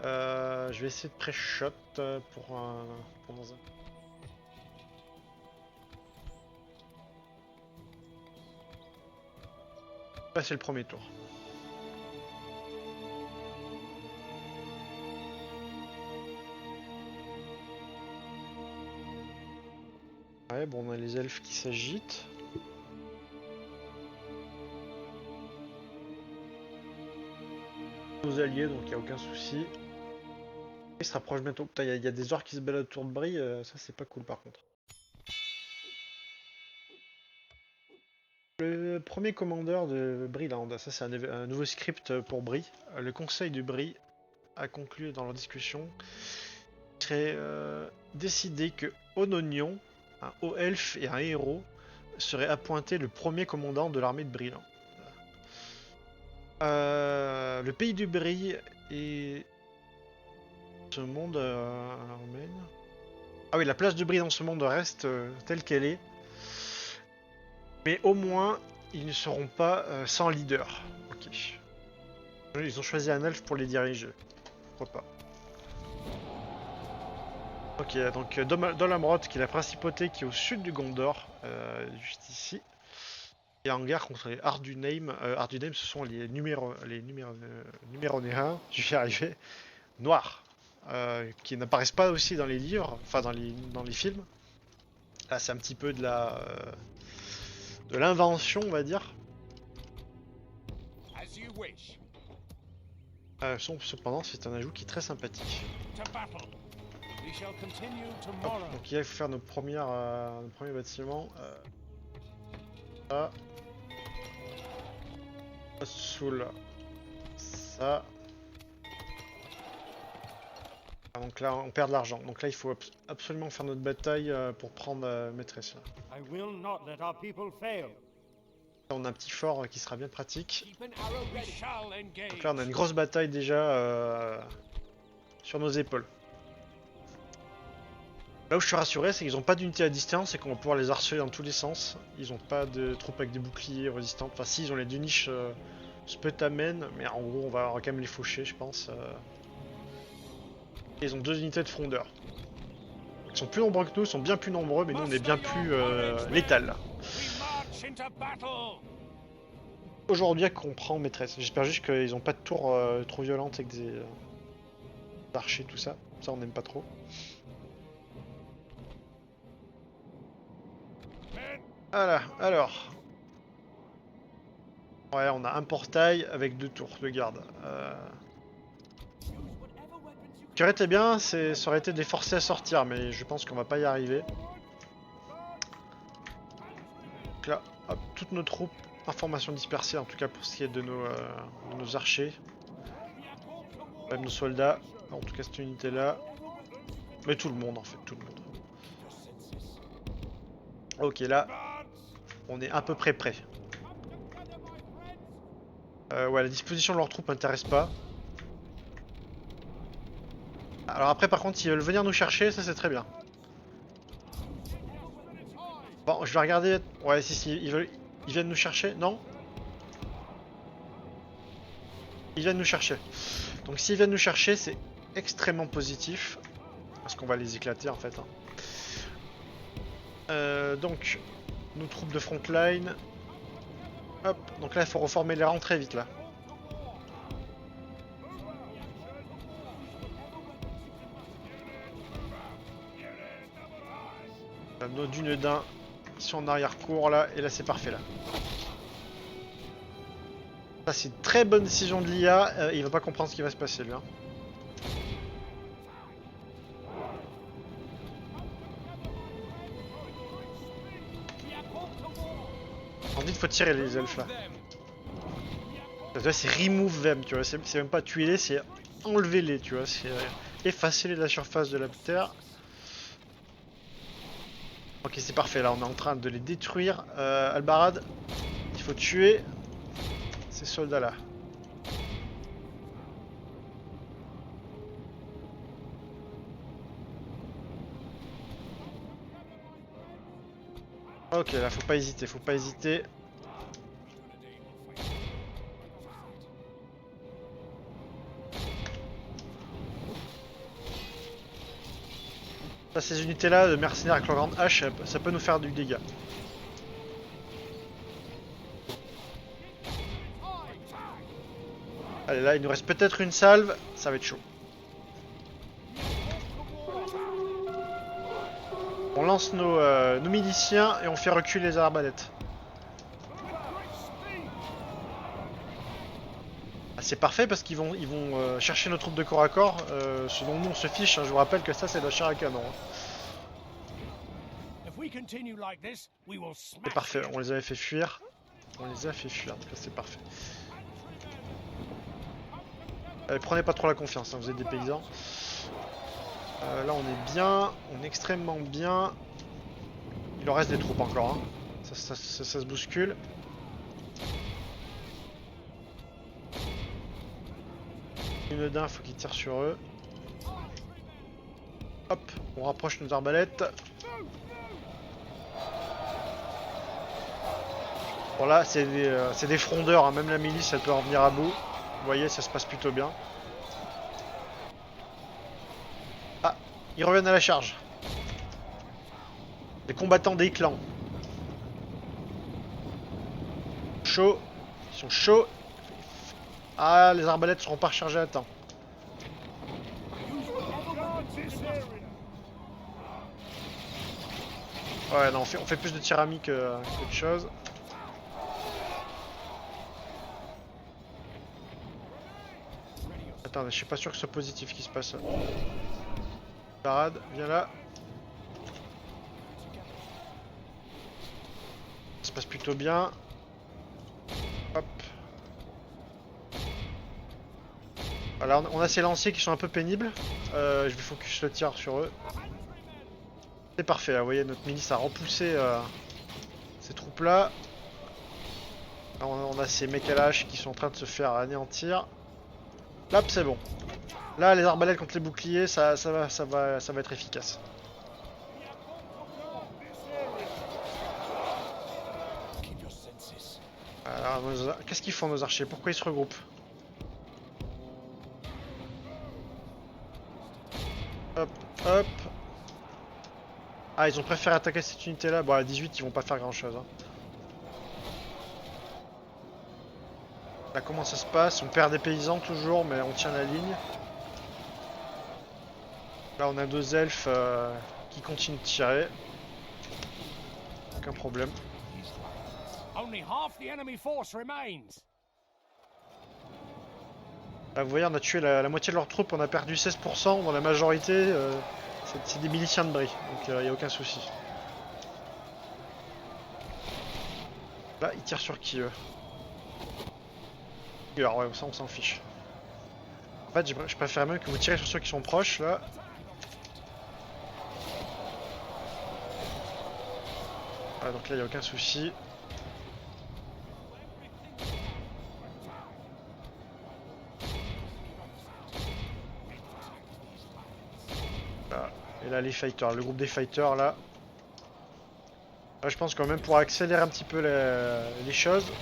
Je vais essayer de pré-shot pour un... passer le premier tour. Ouais, bon, on a les elfes qui s'agitent. Nos alliés, donc il n'y a aucun souci. Il se rapproche bientôt. Putain, il y a des orques qui se baladent autour de Brie, ça c'est pas cool par contre. Le premier commandeur de Brieland, ça c'est un nouveau script pour Brie. Le conseil de Brie a conclu dans leur discussion serait décidé que Ononion, un haut elfe et un héros, serait appointé le premier commandant de l'armée de Brieland. Le pays du Brie et ce monde emmène. Ah oui, la place de Brie dans ce monde reste telle qu'elle est. Mais au moins, ils ne seront pas sans leader. Ok. Ils ont choisi un elfe pour les diriger. Pourquoi pas. Ok, donc Dolamrod, qui est la principauté qui est au sud du Gondor, juste ici. Et en guerre contre les Arduneim. Arduneim, ce sont les numéronéens, je vais y arriver, noirs. Qui n'apparaissent pas aussi dans les livres, enfin dans les films. Là, c'est un petit peu de l'invention, on va dire. Cependant, c'est un ajout qui est très sympathique. Hop, donc il va faire nos premiers bâtiments. Ça. Soul. Ça. Ah, donc là, on perd de l'argent. Donc là, il faut absolument faire notre bataille pour prendre maîtresse. Là. On a un petit fort qui sera bien pratique. Donc là, on a une grosse bataille déjà sur nos épaules. Là où je suis rassuré, c'est qu'ils n'ont pas d'unité à distance et qu'on va pouvoir les harceler dans tous les sens. Ils n'ont pas de troupes avec des boucliers résistants. Enfin, si, ils ont les 2 niches Sputamen, mais en gros, on va quand même les faucher, je pense. Et ils ont 2 unités de frondeurs. Ils sont plus nombreux que nous, ils sont bien plus nombreux, mais nous on est bien plus létal là. Aujourd'hui qu'on prend maîtresse. J'espère juste qu'ils ont pas de tour trop violente avec des archers, tout ça. Ça on n'aime pas trop. Voilà, alors. Ouais, on a un portail avec 2 tours de garde. Ce qui aurait été bien, ça aurait été de les forcer à sortir, mais je pense qu'on va pas y arriver. Donc là, hop, toutes nos troupes, informations dispersées, en tout cas pour ce qui est de nos archers. Même nos soldats, en tout cas cette unité là. Mais tout le monde en fait, tout le monde. Ok, là, on est à peu près prêt. Ouais, la disposition de leurs troupes m'intéresse pas. Alors après, par contre, s'ils veulent venir nous chercher, ça c'est très bien. Bon, je vais regarder. Ouais, si, ils viennent nous chercher, non? Ils viennent nous chercher. Donc s'ils viennent nous chercher, c'est extrêmement positif. Parce qu'on va les éclater en fait. Donc, nos troupes de frontline. Hop, donc là il faut reformer les rangs très vite là. Nos dunedins sont en arrière-cour là, et là c'est parfait là. Ça c'est une très bonne décision de l'IA, il va pas comprendre ce qui va se passer lui. Hein. On dit qu'il faut tirer les elfes là. Là c'est remove them, tu vois, c'est même pas tuer les, c'est enlever les, tu vois, c'est effacer les de la surface de la terre. Ok, c'est parfait, là on est en train de les détruire. Albarad, il faut tuer ces soldats là. Ok, là faut pas hésiter, faut pas hésiter. Ça, ces unités là de mercenaires avec leur grande hache, ça peut nous faire du dégât. Allez, là il nous reste peut-être une salve, ça va être chaud. On lance nos miliciens et on fait reculer les arbalètes. Ah, c'est parfait parce qu'ils vont chercher nos troupes de corps à corps, ce dont nous on se fiche, hein. Je vous rappelle que ça c'est de la chair à canon. Hein. C'est parfait, on les avait fait fuir. On les a fait fuir, donc là c'est parfait. Allez, prenez pas trop la confiance, hein, vous êtes des paysans. Là on est bien, on est extrêmement bien. Il en reste des troupes encore, hein. Ça se bouscule. Dunedin, faut qu'ils tirent sur eux. Hop, on rapproche nos arbalètes. Bon là c'est des frondeurs, hein. Même la milice elle peut en venir à bout. Vous voyez, ça se passe plutôt bien. Ah, ils reviennent à la charge. Les combattants des clans. Chaud. Ils sont chauds. Ah, les arbalètes seront pas rechargées à temps. Ouais, non, on fait plus de tirami qu'autre chose. Attends, je suis pas sûr que ce soit positif qui se passe. Parade, viens là. Ça se passe plutôt bien. Hop. Voilà, on a ces lanciers qui sont un peu pénibles. Je vais focus le tir sur eux. C'est parfait, là, vous voyez, notre milice a repoussé ces troupes là. On a ces mecs à l'âge qui sont en train de se faire anéantir. Là, c'est bon. Là, les arbalètes contre les boucliers, ça va être efficace. Alors, qu'est-ce qu'ils font nos archers? Pourquoi ils se regroupent? Hop. Ah, ils ont préféré attaquer cette unité là. Bon, à 18, ils vont pas faire grand chose. Hein. Là, comment ça se passe? On perd des paysans toujours, mais on tient la ligne. Là, on a 2 elfes qui continuent de tirer. Aucun problème. Là, vous voyez, on a tué la moitié de leurs troupes, on a perdu 16%. Dans la majorité, c'est des miliciens de bris, donc il n'y a aucun souci. Là, ils tirent sur qui eux? Alors, ouais, ça on s'en fiche. En fait, je préfère même que vous tirez sur ceux qui sont proches là. Voilà, donc là, il n'y a aucun souci. Là. Et là, les fighters, le groupe des fighters là. Là, je pense quand même pour accélérer un petit peu les choses.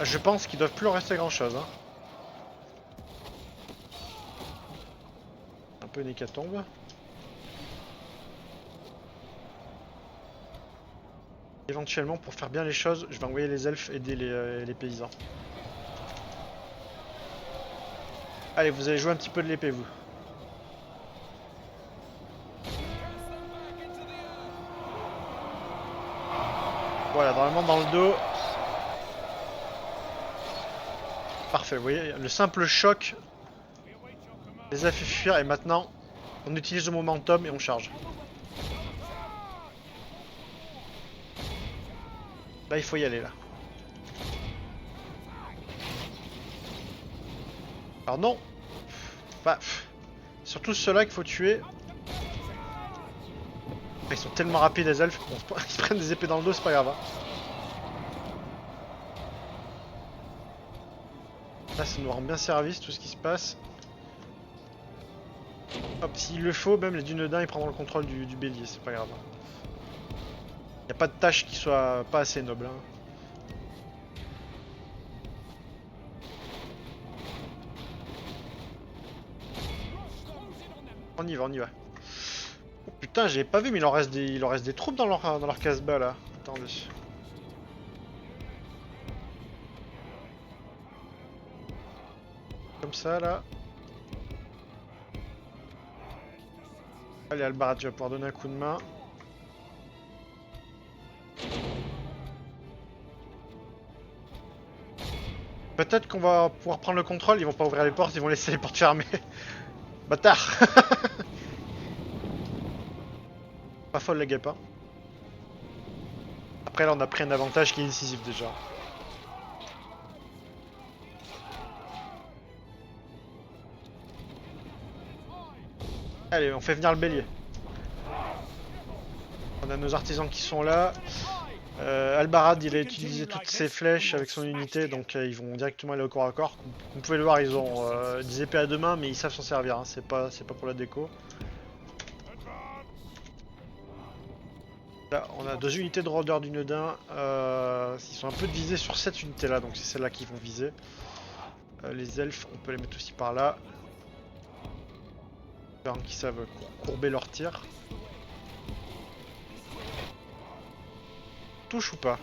Je pense qu'ils doivent plus en rester grand chose. Hein. Un peu une hécatombe. Éventuellement, pour faire bien les choses, je vais envoyer les elfes aider les paysans. Allez, vous allez jouer un petit peu de l'épée, vous. Voilà, normalement dans le dos. Parfait, vous voyez, le simple choc les a fait fuir et maintenant on utilise le momentum et on charge. Là il faut y aller là. Alors non. Bah, surtout ceux-là qu'il faut tuer. Ils sont tellement rapides les elfes, ils se prennent des épées dans le dos, c'est pas grave. Hein. Là ça nous rend bien service tout ce qui se passe. Hop, s'il le faut, même les Dunedains ils prendront le contrôle du bélier, c'est pas grave. Y a pas de tâche qui soit pas assez noble. Hein. On y va, on y va. Oh putain, j'avais pas vu, mais il en reste des troupes dans leur casse-bas là. Attendez. Comme ça là. Allez Albarad, tu vas pouvoir donner un coup de main. Peut-être qu'on va pouvoir prendre le contrôle, ils vont pas ouvrir les portes, ils vont laisser les portes fermées. Bâtard. Pas folle la guêpe hein. Après là on a pris un avantage qui est décisif déjà. Allez, on fait venir le bélier. On a nos artisans qui sont là. Albarad il a utilisé toutes ses flèches avec son unité, donc ils vont directement aller au corps à corps. Comme vous pouvez le voir, ils ont des épées à 2 mains, mais ils savent s'en servir, hein. C'est pas pour la déco. Là, on a 2 unités de rôdeurs du Neudin. Ils sont un peu divisés sur cette unité là, donc c'est celle-là qu'ils vont viser. Les elfes, on peut les mettre aussi par là. Qui savent courber leur tir. Touche ou pas?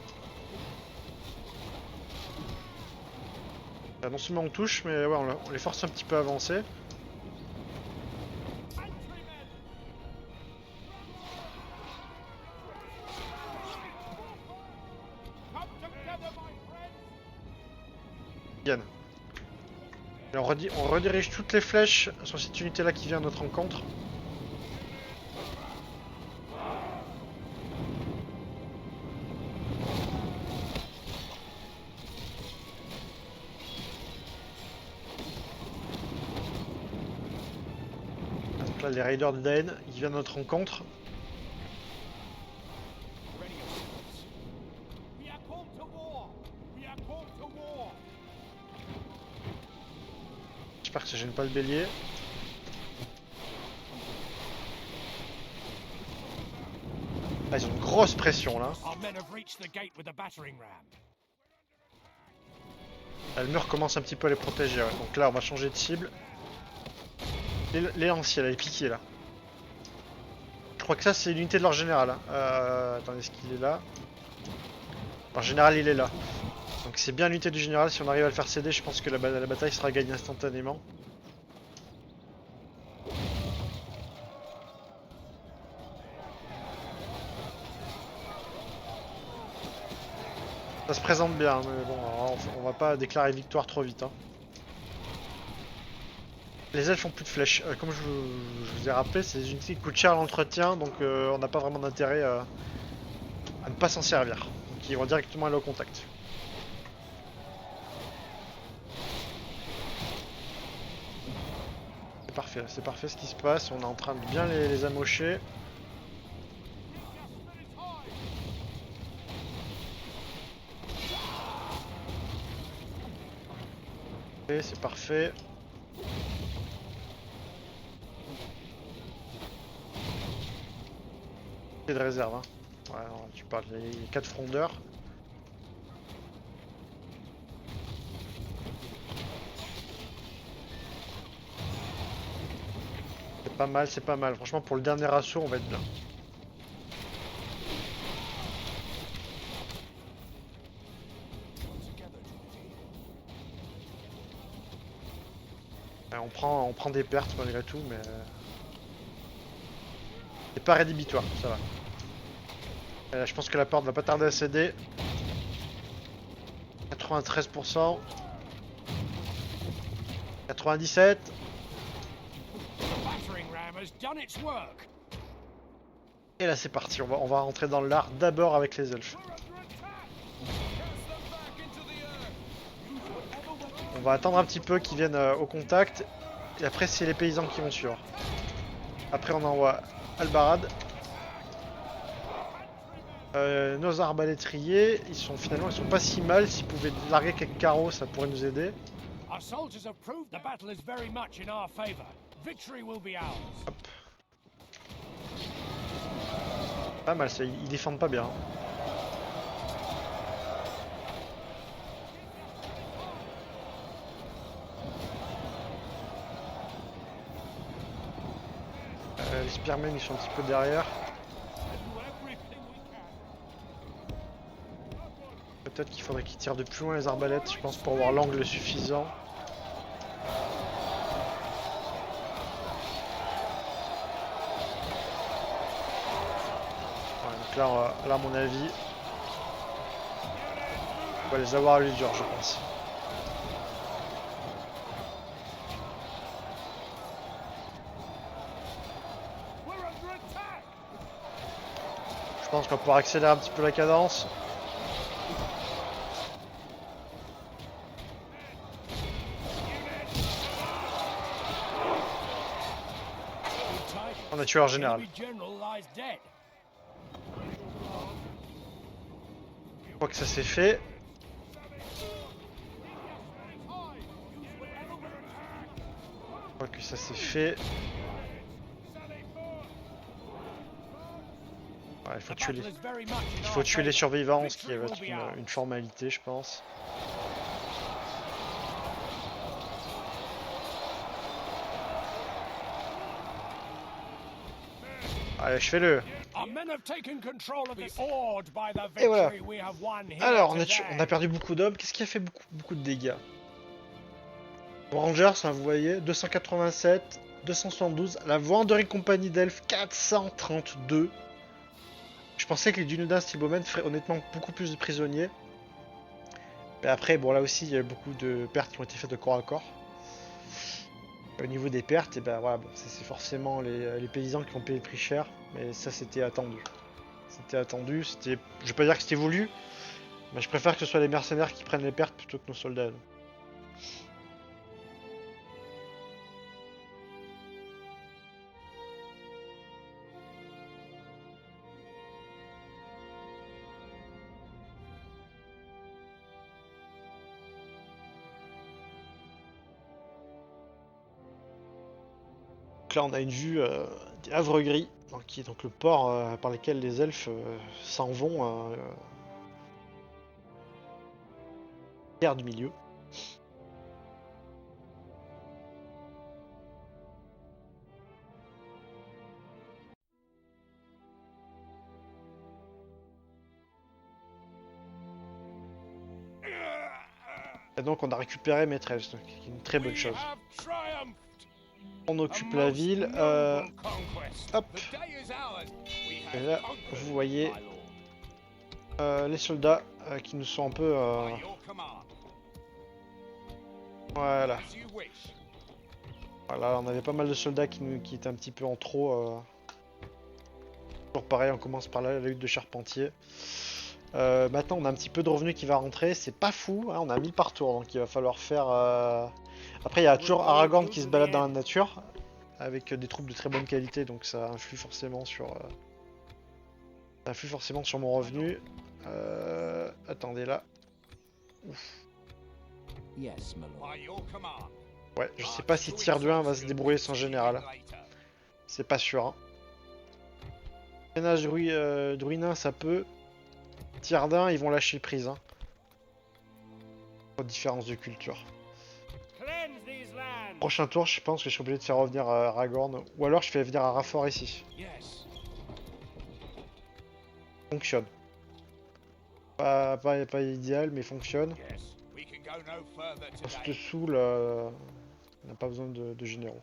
Là, non seulement on touche, mais ouais, on les force un petit peu à avancer. Yann. Et on redirige toutes les flèches sur cette unité là qui vient à notre rencontre. Donc là les raiders de Daen, ils viennent à notre rencontre. J'espère que ça gêne pas le bélier. Ah, ils ont une grosse pression là. Ah, le mur commence un petit peu à les protéger, ouais. Donc là on va changer de cible. les lanciers là, les piquiers là. Je crois que ça c'est l'unité de leur général. Hein. Attendez, est-ce qu'il est là? Leur général il est là. Donc c'est bien l'unité du général, si on arrive à le faire céder, je pense que la bataille sera gagnée instantanément. Ça se présente bien, mais bon, on va pas déclarer victoire trop vite. Hein. Les elfes ont plus de flèches. Comme je vous ai rappelé, c'est des unités qui coûtent cher à l'entretien, donc on n'a pas vraiment d'intérêt à ne pas s'en servir. Donc ils vont directement aller au contact. C'est parfait ce qui se passe, on est en train de bien les amocher. Et c'est parfait. De réserve, hein. Ouais, non, tu parles des 4 frondeurs. C'est pas mal, c'est pas mal. Franchement, pour le dernier assaut, on va être bien. Ouais, on prend des pertes malgré tout, mais c'est pas rédhibitoire, ça va. Je pense que la porte va pas tarder à céder. 93%. 97. Et là c'est parti, on va rentrer dans l'art d'abord avec les elfes. On va attendre un petit peu qu'ils viennent au contact. Et après c'est les paysans qui vont suivre. Après on envoie Albarad. Nos arbalétriers, ils sont pas si mal. S'ils pouvaient larguer quelques carreaux, ça pourrait nous aider. Hop. Pas mal, ça, ils défendent pas bien. Hein. Les spearmen ils sont un petit peu derrière. Peut-être qu'il faudrait qu'ils tirent de plus loin les arbalètes, je pense, pour avoir l'angle suffisant. Ouais, donc là, à mon avis, on va les avoir à l'usure, je pense. Je pense qu'on va pouvoir accélérer un petit peu la cadence. On a tué leur général. Je crois que ça s'est fait. Je crois que ça s'est fait. Ouais, il faut tuer les survivants, ce qui va être une formalité, je pense. Allez, je fais le. Et voilà. Alors, on a perdu beaucoup d'hommes. Qu'est-ce qui a fait beaucoup de dégâts? Rangers, hein, vous voyez, 287, 272. La Wandery Compagnie d'Elfes, 432. Je pensais que les Dunedain Stibomen feraient honnêtement beaucoup plus de prisonniers. Mais après, bon, là aussi, il y a beaucoup de pertes qui ont été faites de corps à corps. Au niveau des pertes, et ben voilà, bon, c'est forcément les paysans qui vont payer le prix cher, mais ça c'était attendu. C'était attendu, je vais pas dire que c'était voulu, mais je préfère que ce soit les mercenaires qui prennent les pertes plutôt que nos soldats. Donc là on a une vue des Havres Gris, qui est donc le port par lequel les elfes s'en vont terre du milieu. Et donc on a récupéré Maîtresse, donc qui est une très bonne chose. On occupe la ville. Hop. Et là, vous voyez les soldats qui nous sont un peu... Voilà. Voilà, on avait pas mal de soldats qui étaient un petit peu en trop. Toujours pareil, on commence par la lutte de charpentier. Maintenant, on a un petit peu de revenus qui va rentrer. C'est pas fou, hein, on a 1000 par tour, donc il va falloir faire... Après, il y a toujours Aragorn qui se balade dans la nature, avec des troupes de très bonne qualité, donc ça influe forcément sur... Ça influe forcément sur mon revenu. Attendez là. Ouf. Ouais, je sais pas si Tier 1 va se débrouiller sans général. C'est pas sûr. Hein. Ménage druinin, ça peut. Tier 1, ils vont lâcher prise. Hein. Pas de différence de culture. Prochain tour, je pense que je suis obligé de faire revenir Aragorn. Ou alors je fais venir Arafor ici. Fonctionne. Pas idéal, mais fonctionne. On se saoule, on n'a pas besoin de généraux.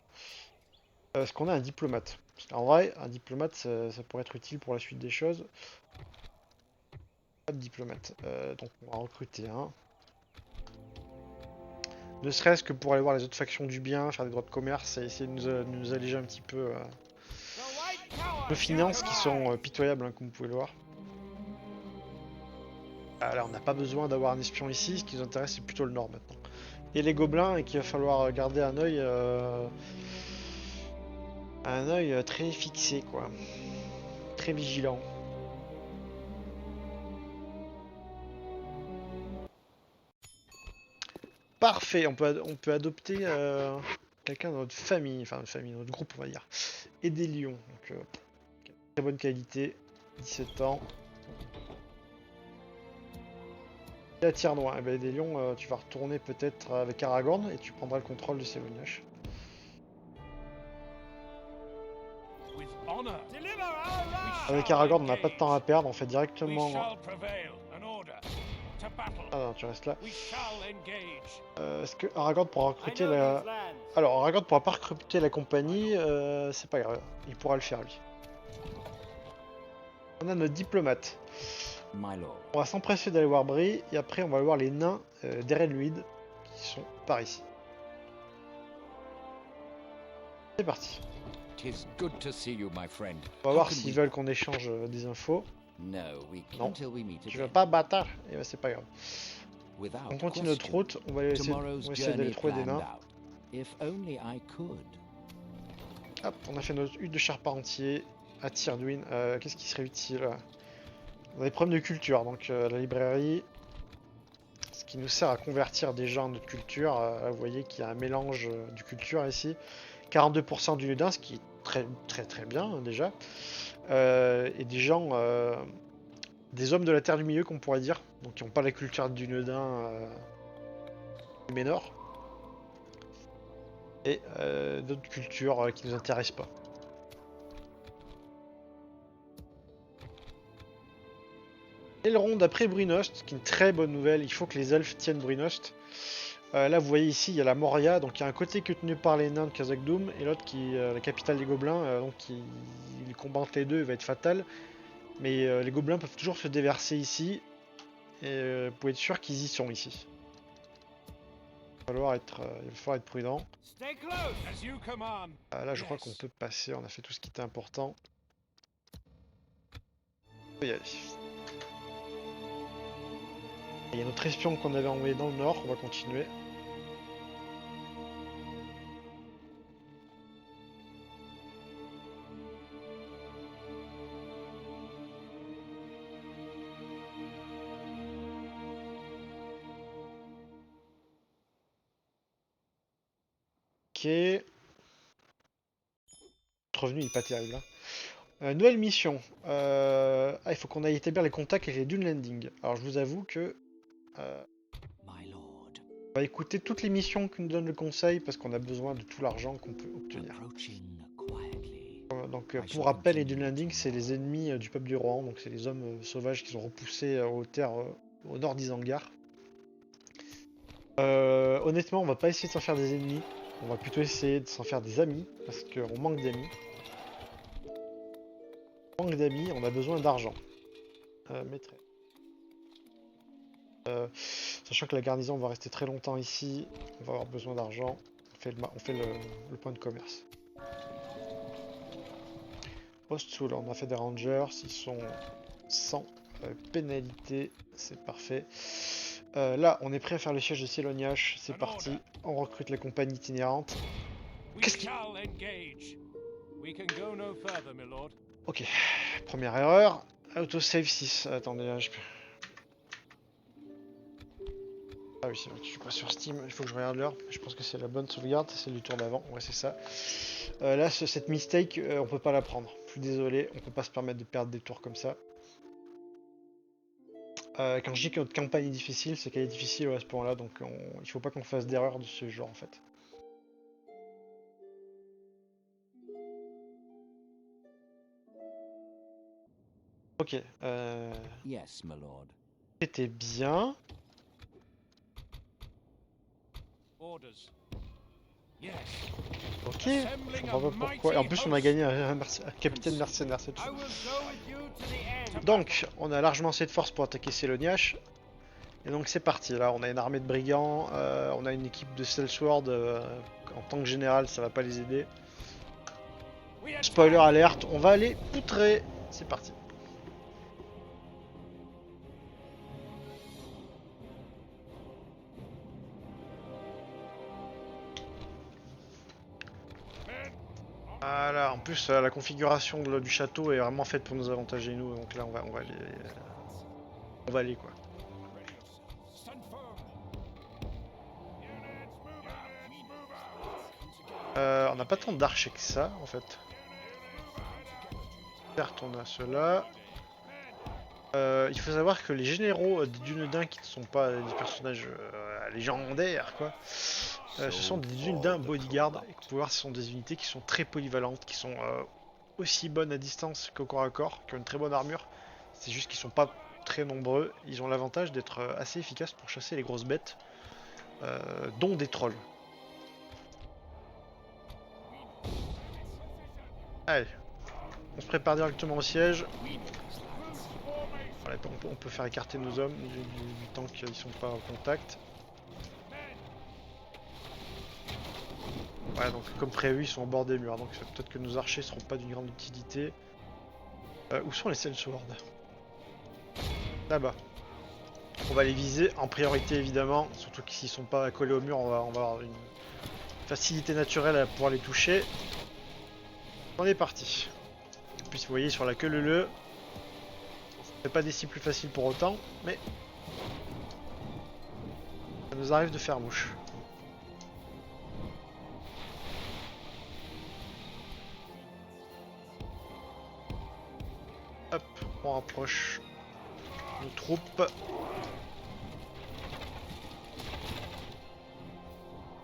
Est-ce qu'on a un diplomate? En vrai, un diplomate, ça pourrait être utile pour la suite des choses. Pas de diplomate. Donc on va recruter un. Ne serait-ce que pour aller voir les autres factions du bien, faire des droits de commerce et essayer de nous alléger un petit peu nos finances qui sont pitoyables, hein, comme vous pouvez le voir. Alors on n'a pas besoin d'avoir un espion ici, ce qui nous intéresse c'est plutôt le nord maintenant. Et les gobelins, et qu'il va falloir garder un œil très fixé quoi, très vigilant. Parfait, on peut adopter quelqu'un de notre famille, enfin notre famille, notre groupe on va dire. Et des lions, donc très bonne qualité, 17 ans. La tire noire, eh ben, des lions, tu vas retourner peut-être avec Aragorn et tu prendras le contrôle de Sévignac. Avec Aragorn, on n'a pas de temps à perdre, on fait directement... Ah non, tu restes là. Est-ce que Aragorn pourra recruter la... Alors, Aragorn pourra pas recruter la compagnie, c'est pas grave, il pourra le faire lui. On a notre diplomate. On va s'empresser d'aller voir Bri, et après on va voir les nains d'Eredluid, qui sont par ici. C'est parti. On va voir s'ils veulent qu'on échange des infos. Non, tu veux pas bâtard? Et ben c'est pas grave. On continue notre route, on va essayer d'aller trouver des nains. Hop, on a fait notre hutte de charpentier à Tyrduin. Qu'est-ce qui serait utile? On a des problèmes de culture, donc la librairie, ce qui nous sert à convertir des gens à notre culture. Vous voyez qu'il y a un mélange de culture ici. 42% du Nudin, ce qui est très bien hein, déjà. Et des gens, des hommes de la Terre du Milieu qu'on pourrait dire, donc qui n'ont pas la culture du Nudin du Ménor. Et d'autres cultures qui nous intéressent pas. Elrond après Brunost, qui est une très bonne nouvelle, il faut que les elfes tiennent Brunost. Là vous voyez ici il y a la Moria, donc il y a un côté qui est tenu par les nains de Khazad-dûm et l'autre qui est la capitale des gobelins, donc il combattent les deux, il va être fatal. Mais les gobelins peuvent toujours se déverser ici, et vous pouvez être sûr qu'ils y sont ici. Il va falloir être prudent. Là je crois qu'on peut passer, on a fait tout ce qui était important. On peut y aller. Il y a notre espion qu'on avait envoyé dans le nord, on va continuer. Ok. Notre revenu il est pas terrible. Hein. Nouvelle mission. Il faut qu'on aille établir les contacts avec les Dune Landing. Alors je vous avoue que... on va écouter toutes les missions que nous donne le conseil parce qu'on a besoin de tout l'argent qu'on peut obtenir. Donc pour rappel, les Dune Landing c'est les ennemis du peuple du Rohan, donc c'est les hommes sauvages qui sont repoussés aux terres au nord d'Isengard. Honnêtement, on va pas essayer de s'en faire des ennemis. On va plutôt essayer de s'en faire des amis, parce qu'on manque d'amis. On manque d'amis, on a besoin d'argent. Maîtresse. Sachant que la garnison va rester très longtemps ici, on va avoir besoin d'argent. On fait le point de commerce. Post-soul, on a fait des rangers, ils sont sans pénalité, c'est parfait. Là, on est prêt à faire le siège de Silognash, c'est parti. On recrute la compagnie itinérante. Qu'est-ce qui... Ok, première erreur. Autosave 6. Attendez, je peux... Ah oui, c'est vrai que je suis pas sur Steam, il faut que je regarde l'heure. Je pense que c'est la bonne sauvegarde, c'est le tour d'avant, ouais c'est ça. Là, cette mistake, on peut pas la prendre. Je suis désolé, on peut pas se permettre de perdre des tours comme ça. Quand je dis que notre campagne est difficile, c'est qu'elle est difficile à ce point-là, donc il faut pas qu'on fasse d'erreur de ce genre en fait. Ok, Yes, my lord. c'était bien. Ok, je comprends pas pourquoi. Et en plus, on a gagné un capitaine mercenaire cette fois. Donc, on a largement assez de force pour attaquer Seloniash. Et donc, c'est parti. Là, on a une armée de brigands. On a une équipe de Sellsword. En tant que général, ça va pas les aider. Spoiler alerte, on va les poutrer. C'est parti. Voilà, en plus la configuration du château est vraiment faite pour nous avantager nous, donc là on va aller quoi. On n'a pas tant d'archers que ça en fait. Certes on a cela. Il faut savoir que les généraux des Dunedain qui ne sont pas des personnages légendaires quoi, ce sont des Dunedain bodyguard. Et pour voir ce sont des unités qui sont très polyvalentes, qui sont aussi bonnes à distance qu'au corps à corps, qui ont une très bonne armure. C'est juste qu'ils sont pas très nombreux. Ils ont l'avantage d'être assez efficaces pour chasser les grosses bêtes, dont des trolls. Allez, on se prépare directement au siège. Voilà, on peut faire écarter nos hommes du temps qu'ils sont pas en contact. Ouais, donc comme prévu, ils sont au bord des murs, donc peut-être que nos archers seront pas d'une grande utilité. Où sont les Sellsword? Là-bas. On va les viser en priorité évidemment, surtout que s'ils sont pas collés au mur, on va avoir une facilité naturelle à pouvoir les toucher. On est parti. En plus vous voyez sur la queue le c'est pas des cibles plus faciles pour autant, mais ça nous arrive de faire mouche. Hop, on rapproche nos troupes.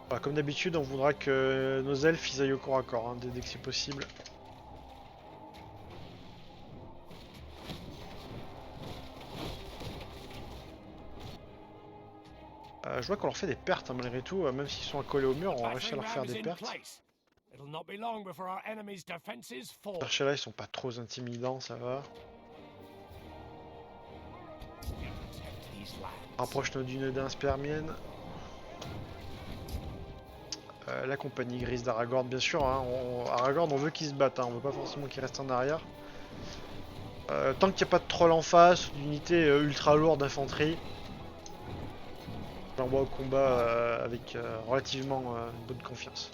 Voilà, comme d'habitude, on voudra que nos elfes ils aillent au corps à corps, hein, dès que c'est possible. Je vois qu'on leur fait des pertes hein, malgré tout, même s'ils sont accolés au mur, on va réussir à leur faire des pertes. Les archers là ils sont pas trop intimidants, ça va. On rapproche nos dunes spermiennes. La compagnie grise d'Aragorn, bien sûr. Hein, Aragorn, on veut qu'il se batte, hein, on veut pas forcément qu'il reste en arrière. Tant qu'il n'y a pas de troll en face, d'unité ultra lourde d'infanterie, j'envoie au combat avec relativement une bonne confiance.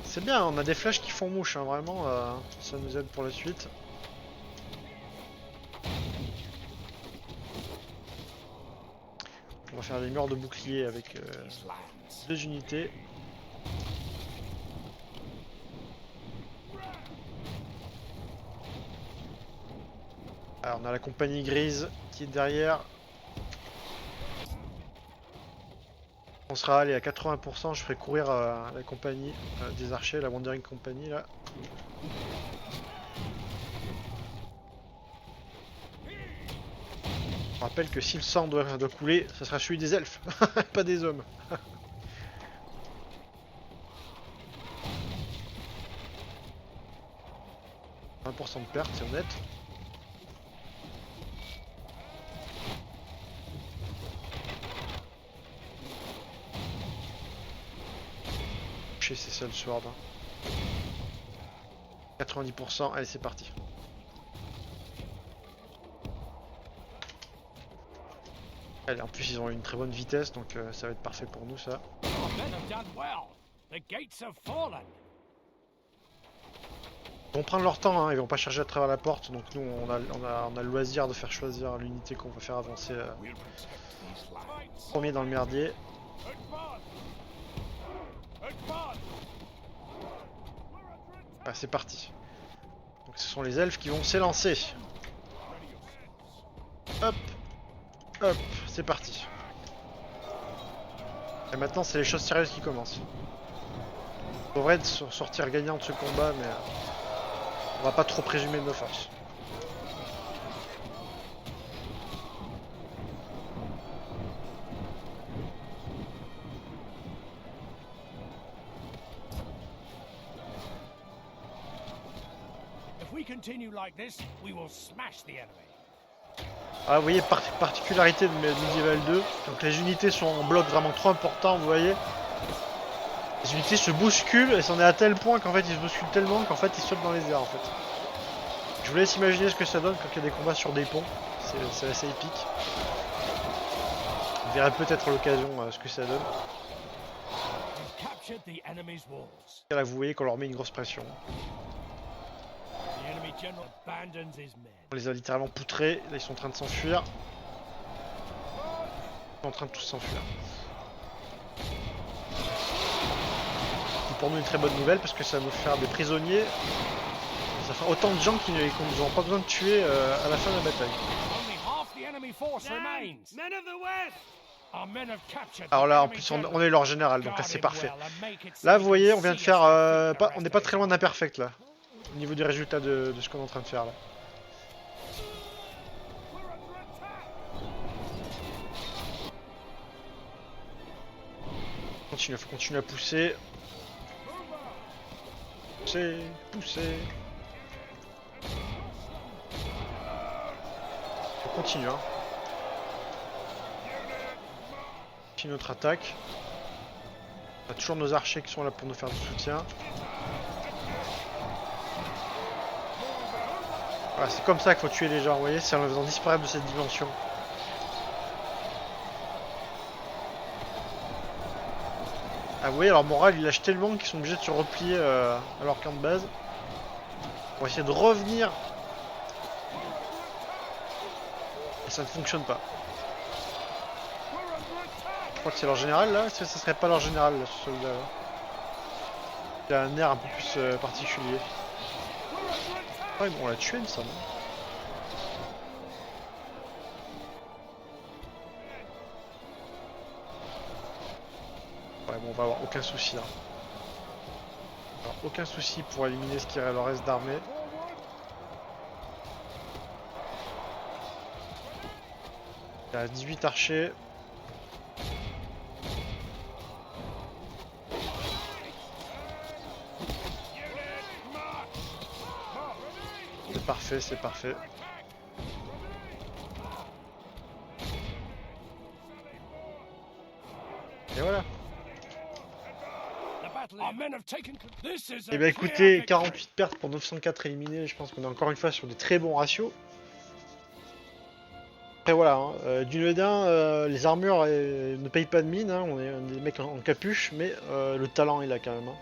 C'est bien, on a des flèches qui font mouche, hein, vraiment, ça nous aide pour la suite. On va faire des murs de bouclier avec 2 unités. Alors on a la compagnie grise qui est derrière. On sera allé à 80%, je ferai courir la compagnie des archers, la Wandering Company là. Je rappelle que si le sang doit couler, ça sera celui des elfes, pas des hommes. 20% de perte, c'est honnête. Chez ces seuls sword. 90%, allez c'est parti. Allez, en plus ils ont une très bonne vitesse, donc ça va être parfait pour nous ça. Ils vont prendre leur temps, hein, ils vont pas charger à travers la porte, donc nous on a le loisir de faire choisir l'unité qu'on va faire avancer premier dans le merdier. Ah, c'est parti. Donc ce sont les elfes qui vont s'élancer. Hop, hop, c'est parti. Et maintenant c'est les choses sérieuses qui commencent. On devrait sortir gagnant de ce combat, mais on va pas trop présumer de nos forces. Ah, vous voyez, particularité de Medieval 2, donc les unités sont en bloc vraiment trop important, vous voyez. Les unités se bousculent et c'en est à tel point qu'en fait ils se bousculent tellement qu'en fait ils sautent dans les airs en fait. Je vous laisse imaginer ce que ça donne quand il y a des combats sur des ponts, c'est assez épique. On verra peut-être à l'occasion ce que ça donne. Là vous voyez qu'on leur met une grosse pression. On les a littéralement poutrés, là ils sont en train de s'enfuir. Ils sont en train de tous s'enfuir. C'est pour nous une très bonne nouvelle parce que ça va nous faire des prisonniers. Ça fera autant de gens qu'ils n'auront pas besoin de tuer à la fin de la bataille. Alors là en plus on est leur général, donc là c'est parfait. Là vous voyez on vient de faire... on n'est pas très loin d'un perfect là. Au niveau du résultat de ce qu'on est en train de faire là. Faut continuer à pousser. Pousser. On continue hein. Puis notre attaque. On a toujours nos archers qui sont là pour nous faire du soutien. Voilà, c'est comme ça qu'il faut tuer les gens, vous voyez, c'est en les faisant disparaître de cette dimension. Ah vous voyez, leur morale il lâche tellement qu'ils sont obligés de se replier à leur camp de base. Pour essayer de revenir. Et ça ne fonctionne pas. Je crois que c'est leur général là, est-ce que ça serait pas leur général là, ce soldat là? Il a un air un peu plus particulier. Ah bon, on l'a tué, il me semble. Ouais, bon, on va avoir aucun souci là. Alors, aucun souci pour éliminer ce qui leur reste d'armée. Il y a 18 archers. C'est parfait, c'est parfait. Et voilà. Et bah écoutez, 48 pertes pour 904 éliminés, je pense qu'on est encore une fois sur des très bons ratios. Après voilà, hein, Dunedain, les armures ne payent pas de mine, hein, on est des mecs en capuche, mais le talent est là quand même. Hein.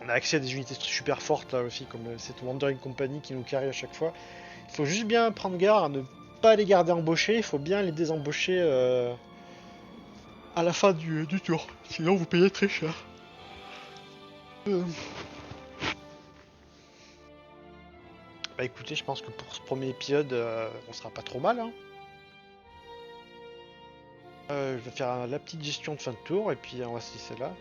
On a accès à des unités super fortes là aussi, comme cette Wandering Company qui nous carry à chaque fois. Il faut juste bien prendre garde à ne pas les garder embauchés, il faut bien les désembaucher à la fin du tour, sinon vous payez très cher. Bah écoutez, je pense que pour ce premier épisode, on sera pas trop mal. Hein. Je vais faire la petite gestion de fin de tour et puis on va se laisser là.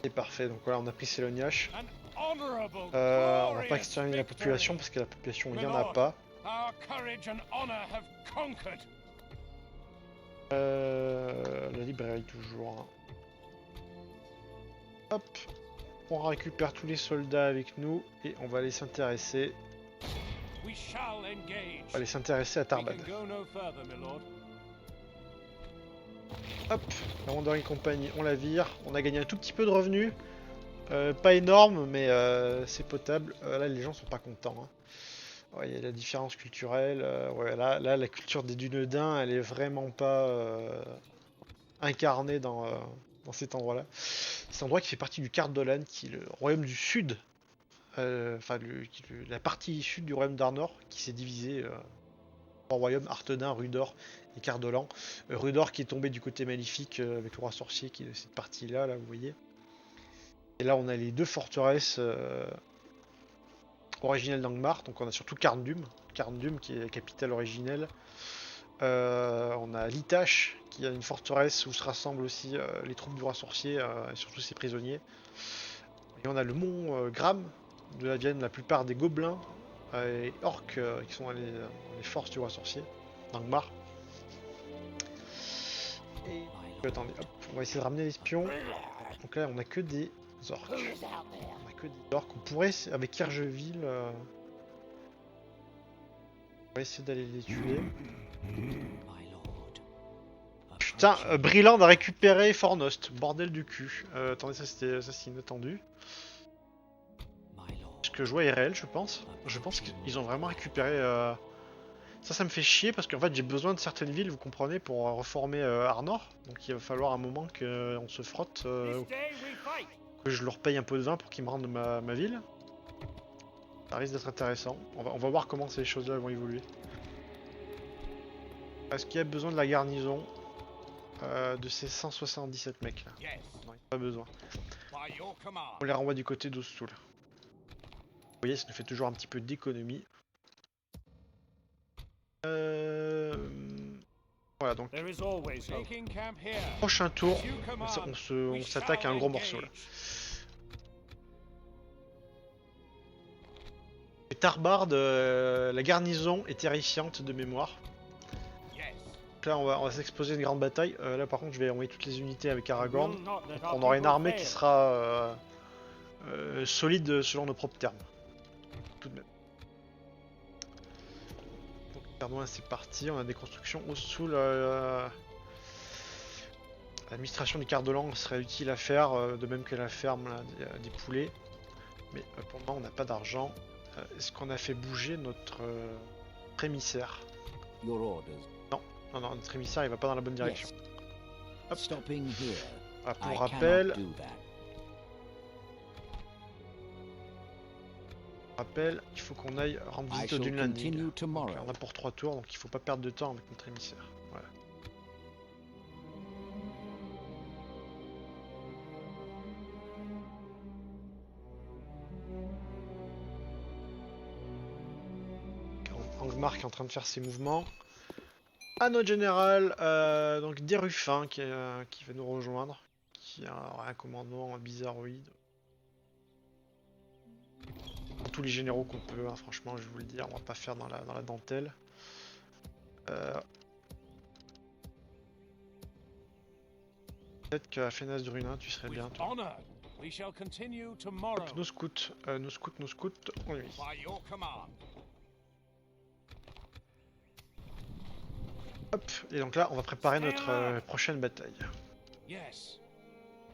C'est parfait, donc voilà, on a pris Seloniash. On va pas exterminer la population parce que la population il y en a pas. La librairie toujours. Hop, on récupère tous les soldats avec nous et on va aller s'intéresser. On va aller s'intéresser à Tarbad. Hop, la Wandering Company, on la vire. On a gagné un tout petit peu de revenus. Pas énorme, mais c'est potable. Là, les gens sont pas contents. Hein. Ouais, il y a la différence culturelle. Ouais, là, la culture des Dunedins, elle est vraiment pas incarnée dans cet endroit-là. C'est un endroit qui fait partie du Cardolan, qui est le royaume du sud. Enfin, la partie sud du royaume d'Arnor, qui s'est divisé en royaumes Arthedain, Rudor et Cardolan. Rudor qui est tombé du côté maléfique avec le roi sorcier qui est de cette partie-là, là, vous voyez. Et là, on a les deux forteresses originelles d'Angmar. Donc, on a surtout Carndum qui est la capitale originelle. On a Litash, qui a une forteresse où se rassemblent aussi les troupes du roi sorcier et surtout ses prisonniers. Et on a le mont Gram, de là viennent la plupart des gobelins et orques qui sont les forces du roi sorcier, d'Angmar. Et attendez, hop, on va essayer de ramener les espions. Donc là, on a que des orques. On a que des orques. On pourrait, avec Kirgeville, on va essayer d'aller les tuer. Putain, Brilland a récupéré Fornost, bordel du cul. Attendez, ça c'est inattendu. Ce que je vois est réel, je pense. Je pense qu'ils ont vraiment récupéré... Ça me fait chier parce qu'en fait j'ai besoin de certaines villes, vous comprenez, pour reformer Arnor. Donc il va falloir un moment qu'on se frotte, que je leur paye un peu de vin pour qu'ils me rendent ma ville. Ça risque d'être intéressant. On va voir comment ces choses-là vont évoluer. Est-ce qu'il y a besoin de la garnison de ces 177 mecs là? Non, il n'y a pas besoin. On les renvoie du côté d'Ostul. Vous voyez, ça nous fait toujours un petit peu d'économie. Voilà, donc prochain tour, on s'attaque à un gros morceau là. Et Tarbard, la garnison est terrifiante de mémoire. Donc là, on va s'exposer à une grande bataille. Là, par contre, je vais envoyer toutes les unités avec Aragorn. Donc, on aura une armée qui sera solide selon nos propres termes. Tout de même. Pardon, c'est parti, on a des constructions au sous. L'administration du Cardolan serait utile à faire, de même que la ferme là, des poulets. Mais pour le moment, on n'a pas d'argent. Est-ce qu'on a fait bouger notre émissaire? Non, notre émissaire il va pas dans la bonne direction. Hop. Ah, pour rappel, il faut qu'on aille rendre visite au Dune Landing. Donc, on a pour 3 tours, donc il faut pas perdre de temps avec notre émissaire. Voilà. Angmar qui est en train de faire ses mouvements. À notre général, donc des Ruffins qui va nous rejoindre, qui a un commandement bizarroïde. Tous les généraux qu'on peut, hein, franchement, je vais vous le dire, on va pas faire dans la dentelle. Peut-être qu'à Fénas de Runin, tu serais bien, toi. Hop, nos scouts, on les met. Hop, et donc là, on va préparer notre prochaine bataille.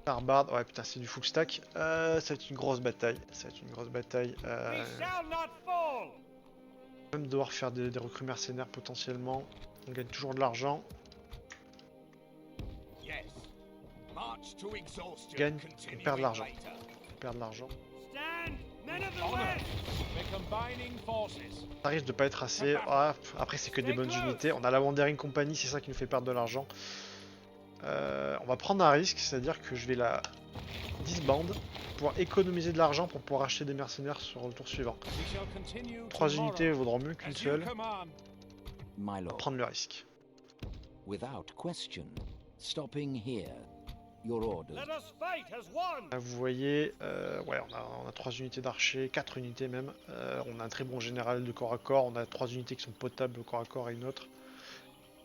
Tarbard, ouais putain c'est du full stack, ça va être une grosse bataille, on va même devoir faire des recrues mercenaires potentiellement, on gagne toujours de l'argent. On gagne, on perd de l'argent, Ça risque de pas être assez, après c'est que des bonnes unités, on a la Wandering Company, c'est ça qui nous fait perdre de l'argent. On va prendre un risque, c'est-à-dire que je vais la disbande pour économiser de l'argent pour pouvoir acheter des mercenaires sur le tour suivant. 3 unités vaudront mieux qu'une seule. My lord. Prendre le risque. Without question. Stopping here. Your orders. Let us fight as one. Là, vous voyez, ouais, on a 3 unités d'archers, 4 unités même. On a un très bon général de corps à corps. On a 3 unités qui sont potables de corps à corps et une autre.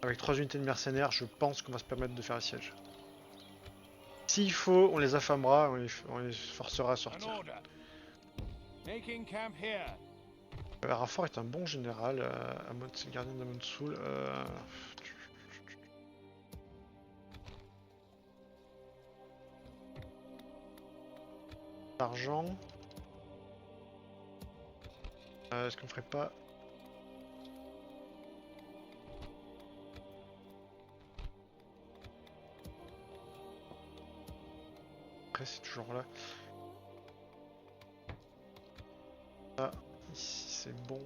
Avec 3 unités de mercenaires, je pense qu'on va se permettre de faire un siège. S'il faut, on les affamera, on les forcera à sortir. Raffort est un bon général, c'est le gardien d'Amon Soul. Argent. Est-ce qu'on ferait pas... Après c'est toujours là. Ah, ici c'est bon.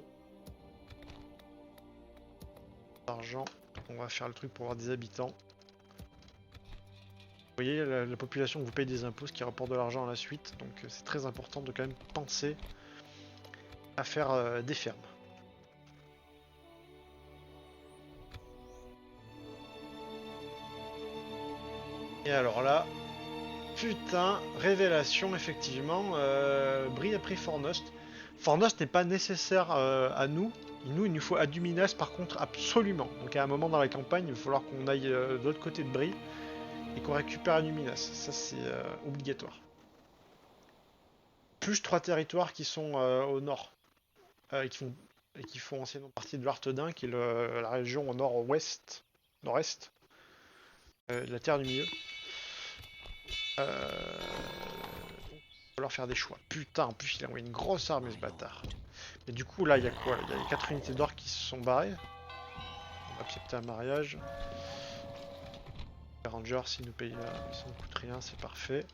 Argent. On va faire le truc pour avoir des habitants. Vous voyez, la population vous paye des impôts, ce qui rapporte de l'argent à la suite, donc c'est très important de quand même penser à faire des fermes. Et alors là, putain, révélation effectivement, Brie a pris Fornost. Fornost n'est pas nécessaire à nous. Il nous faut Aduminas par contre absolument. Donc à un moment dans la campagne, il va falloir qu'on aille de l'autre côté de Brie. Et qu'on récupère Aduminas, ça c'est obligatoire. Plus 3 territoires qui sont au nord, qui font anciennement partie de l'Artedin, qui est la région au nord-ouest, nord-est, de la Terre du Milieu. Il va falloir faire des choix. Putain, en plus il a envoyé une grosse armée ce bâtard. Et du coup là il y a quoi? Il y a 4 unités d'or qui se sont barrées. On va accepter un mariage. Les Rangers, s'ils nous payent, ça ne coûte rien, c'est parfait.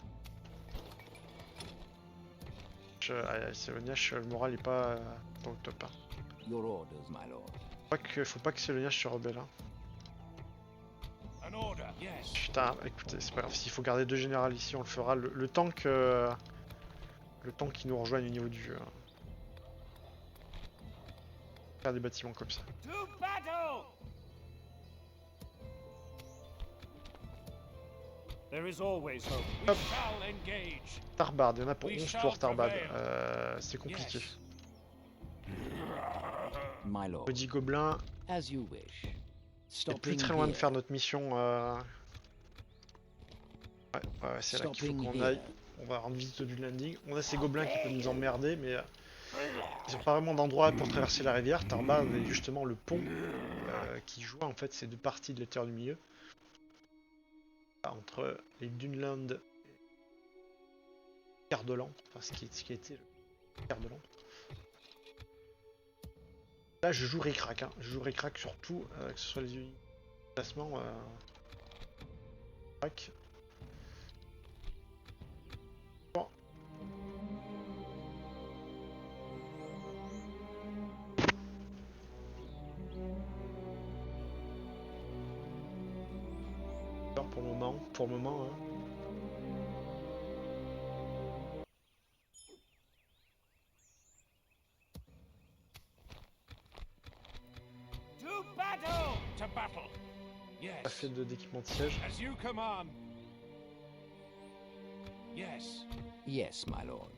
Céloniache, le moral est pas dans le top 1. Your orders, my lord. Faut pas que Céloniache se rebelle. Hein. Putain, écoutez, c'est pas grave. S'il faut garder 2 générales ici, on le fera. Le temps que. Le temps qu'ils nous rejoignent au niveau du jeu. Faire des bâtiments comme ça. Hop. Tarbard, il y en a pour 11 tours Tarbard. C'est compliqué. Petit gobelin. As you wish. C'est plus très loin de faire notre mission. Ouais, c'est là qu'il faut qu'on aille. On va rendre visite du landing. On a ces gobelins qui peuvent nous emmerder, mais ils n'ont pas vraiment d'endroit pour traverser la rivière. Tarbard est justement le pont qui joue en fait ces 2 parties de la Terre du Milieu. Entre les Duneland et Cardolan, enfin ce qui a été le Cardolan. Là je joue Ric-Rac, hein. Je joue Ric-Rac surtout, que ce soit les unités de placement. Bon. Pour le moment, hein. Pas fait d'équipement de siège. Yes, my lord.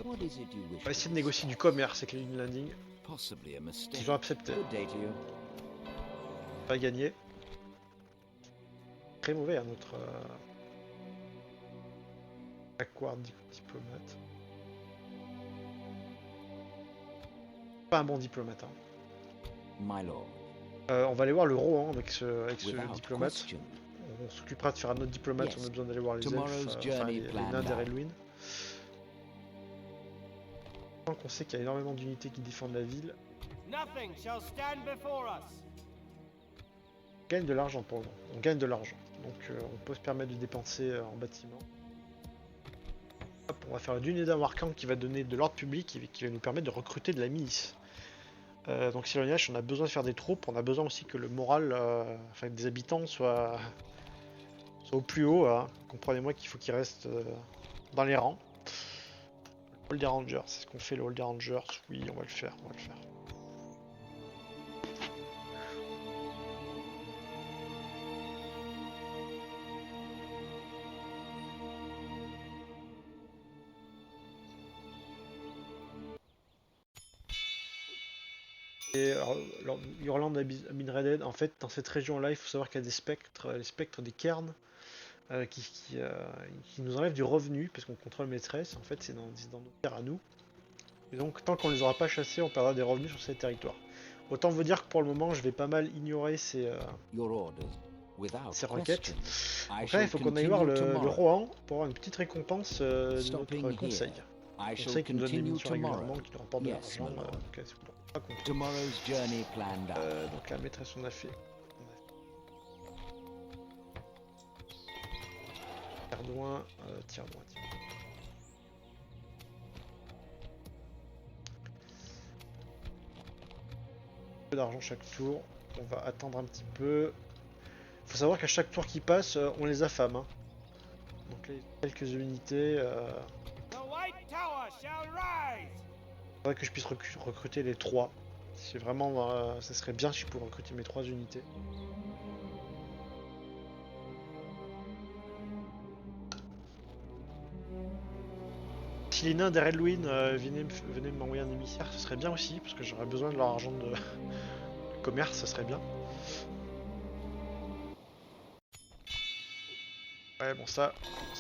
What is it you wish? On va essayer de négocier du commerce avec les Union Landing. Possibly a mistake. Ils ont accepté. Good day to you. Pas gagné. Très mauvais, hein, notre Acquard diplomate. Pas un bon diplomate. Hein. My lord. On va aller voir le Rohan avec ce diplomate. Question. On s'occupera de faire un autre diplomate, Yes. on a besoin d'aller voir les Tomorrow's elfes, journey les planned nains out. d'Erelwyn. On sait qu'il y a énormément d'unités qui défendent la ville. Nothing shall stand before us. On gagne de l'argent pour le moment. On gagne de l'argent. Donc on peut se permettre de dépenser en bâtiment. Hop, on va faire le Dunedain Warcamp qui va donner de l'ordre public et qui va nous permettre de recruter de la milice. Donc Céloniache, on a besoin de faire des troupes, on a besoin aussi que le moral des habitants soit sont au plus haut, hein. Comprenez-moi qu'il faut qu'ils restent dans les rangs. Hall des Rangers, c'est ce qu'on fait le Hall des Rangers. Oui, on va le faire, on va le faire. Et alors, Hurland Midredhead, en fait, dans cette région-là, il faut savoir qu'il y a des spectres, les spectres des cairns, qui nous enlèvent du revenu, parce qu'on contrôle maîtresse. En fait, c'est dans nos terres à nous. Et donc, tant qu'on les aura pas chassés, on perdra des revenus sur ces territoires. Autant vous dire que pour le moment, je vais pas mal ignorer ces requêtes. Donc là, il faut qu'on aille voir le Rohan pour avoir une petite récompense de notre conseil. Conseil qui nous donne des missions régulièrement, qui nous rapporte de l'argent. Ok, c'est bon. Pas compris. Donc la maîtresse, on a fait. Tire-loin, tire-loin. Peu d'argent chaque tour. On va attendre un petit peu. Faut savoir qu'à chaque tour qui passe, on les affame. Hein. Donc les quelques unités. The White Tower shall rise. Faudrait que je puisse recruter les 3. C'est vraiment, ça serait bien si je pouvais recruter mes 3 unités. Si les nains des Redwin venaient m'envoyer un émissaire, ce serait bien aussi, parce que j'aurais besoin de leur argent de commerce, ça serait bien. Ouais, bon ça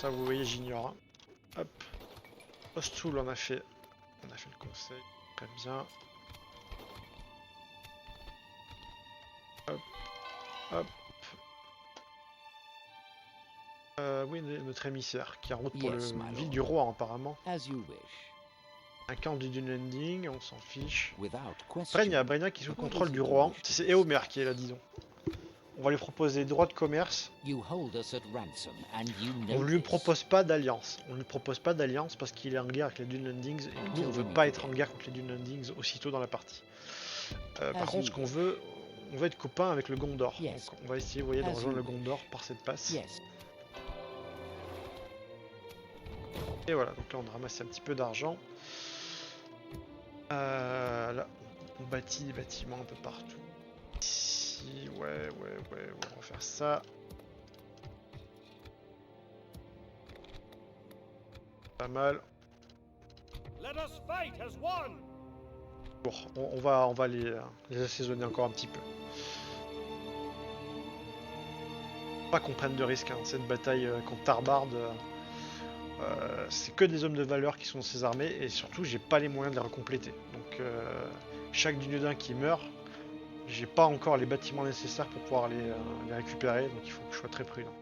vous voyez, j'ignore. Hein. Hop. Ostsoul, on a fait le conseil, très bien. Hop, hop. Oui, notre émissaire qui est en route pour la ville du roi apparemment. Un camp du Dune Landing, on s'en fiche. Après, il y a Brena qui est sous le contrôle du roi. C'est Éomer qui est là, disons. On va lui proposer des droits de commerce. On lui propose pas d'alliance. On lui propose pas d'alliance parce qu'il est en guerre avec les Dune Landings et nous on veut pas être en guerre contre les Dune Landings aussitôt dans la partie. Par contre, ce qu'on veut, on veut être copain avec le Gondor. Donc on va essayer, vous voyez, de rejoindre le Gondor par cette passe. Et voilà, donc là on a ramassé un petit peu d'argent. Là, on bâtit des bâtiments un peu partout. Ici, ouais, on va faire ça. Pas mal. Let us fight as one. Bon, on va les assaisonner encore un petit peu. Pas qu'on prenne de risques, hein. Cette bataille contre Tarbard, c'est que des hommes de valeur qui sont dans ces armées et surtout j'ai pas les moyens de les recompléter. Donc chaque Dunedain qui meurt, j'ai pas encore les bâtiments nécessaires pour pouvoir les récupérer, donc il faut que je sois très prudent.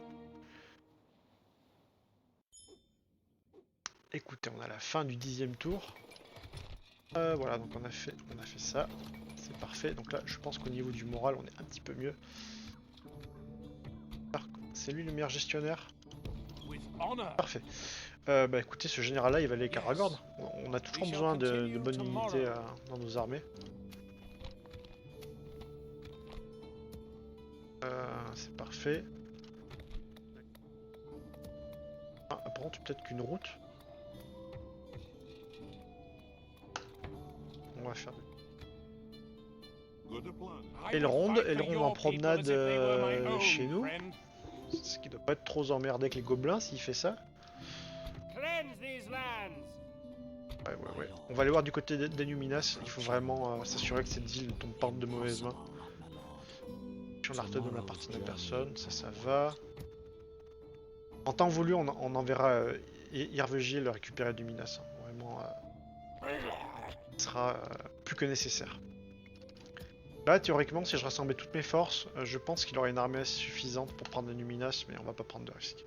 Écoutez, on a la fin du 10e tour. Voilà, donc on a fait ça. C'est parfait. Donc là, je pense qu'au niveau du moral, on est un petit peu mieux. C'est lui le meilleur gestionnaire. Parfait. Bah écoutez, ce général-là, il va aller avec Aragorn. On a toujours besoin de bonnes unités dans nos armées. C'est parfait. Ah, par contre, peut-être qu'une route. On va faire Elrond en promenade chez nous. Ce qui doit pas être trop emmerdé avec les gobelins s'il fait ça. Ouais. On va aller voir du côté d'Enuminas. Il faut vraiment s'assurer que cette ville ne tombe pas de mauvaises mains. On la redonne la partie de la personne, ça va. En temps voulu, on enverra Irvegil récupérer du Minas. Hein. Vraiment, ce sera plus que nécessaire. Là, théoriquement, si je rassemblais toutes mes forces, je pense qu'il aurait une armée assez suffisante pour prendre le Numinas, mais on va pas prendre de risque.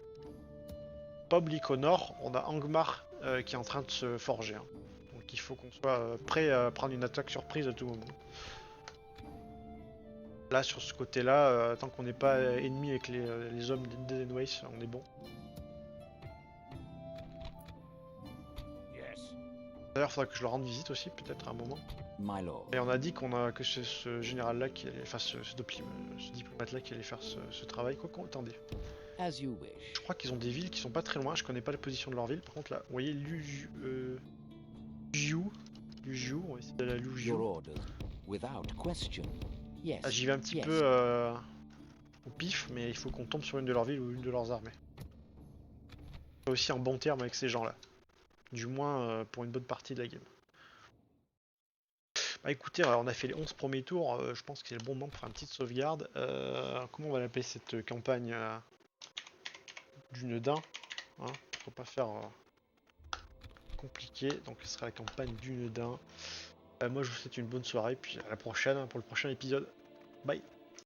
Pas oublier qu'au nord, on a Angmar qui est en train de se forger. Hein. Donc il faut qu'on soit prêt à prendre une attaque surprise à tout moment. Là, sur ce côté-là, tant qu'on n'est pas ennemi avec les hommes d'Edenways, on est bon. D'ailleurs, il faudra que je leur rende visite aussi, peut-être à un moment. Et on a dit que c'est ce général-là qui allait, enfin ce diplomate-là qui allait faire ce travail. Attendez. As you wish. Je crois qu'ils ont des villes qui sont pas très loin, je connais pas la position de leur ville. Par contre là, vous voyez Lujiu, on va essayer d'aller à Lujiu. Your orders, without question. Yes. Ah, j'y vais un petit yes. peu au pif, mais il faut qu'on tombe sur une de leurs villes ou une de leurs armées. C'est aussi en bon terme avec ces gens-là. Du moins pour une bonne partie de la game. Bah écoutez, on a fait les 11 premiers tours, je pense que c'est le bon moment pour faire une petite sauvegarde. Comment on va l'appeler cette campagne du daim, hein, pour pas faire compliqué, donc ce sera la campagne du daim. Moi je vous souhaite une bonne soirée, puis à la prochaine pour le prochain épisode. Bye.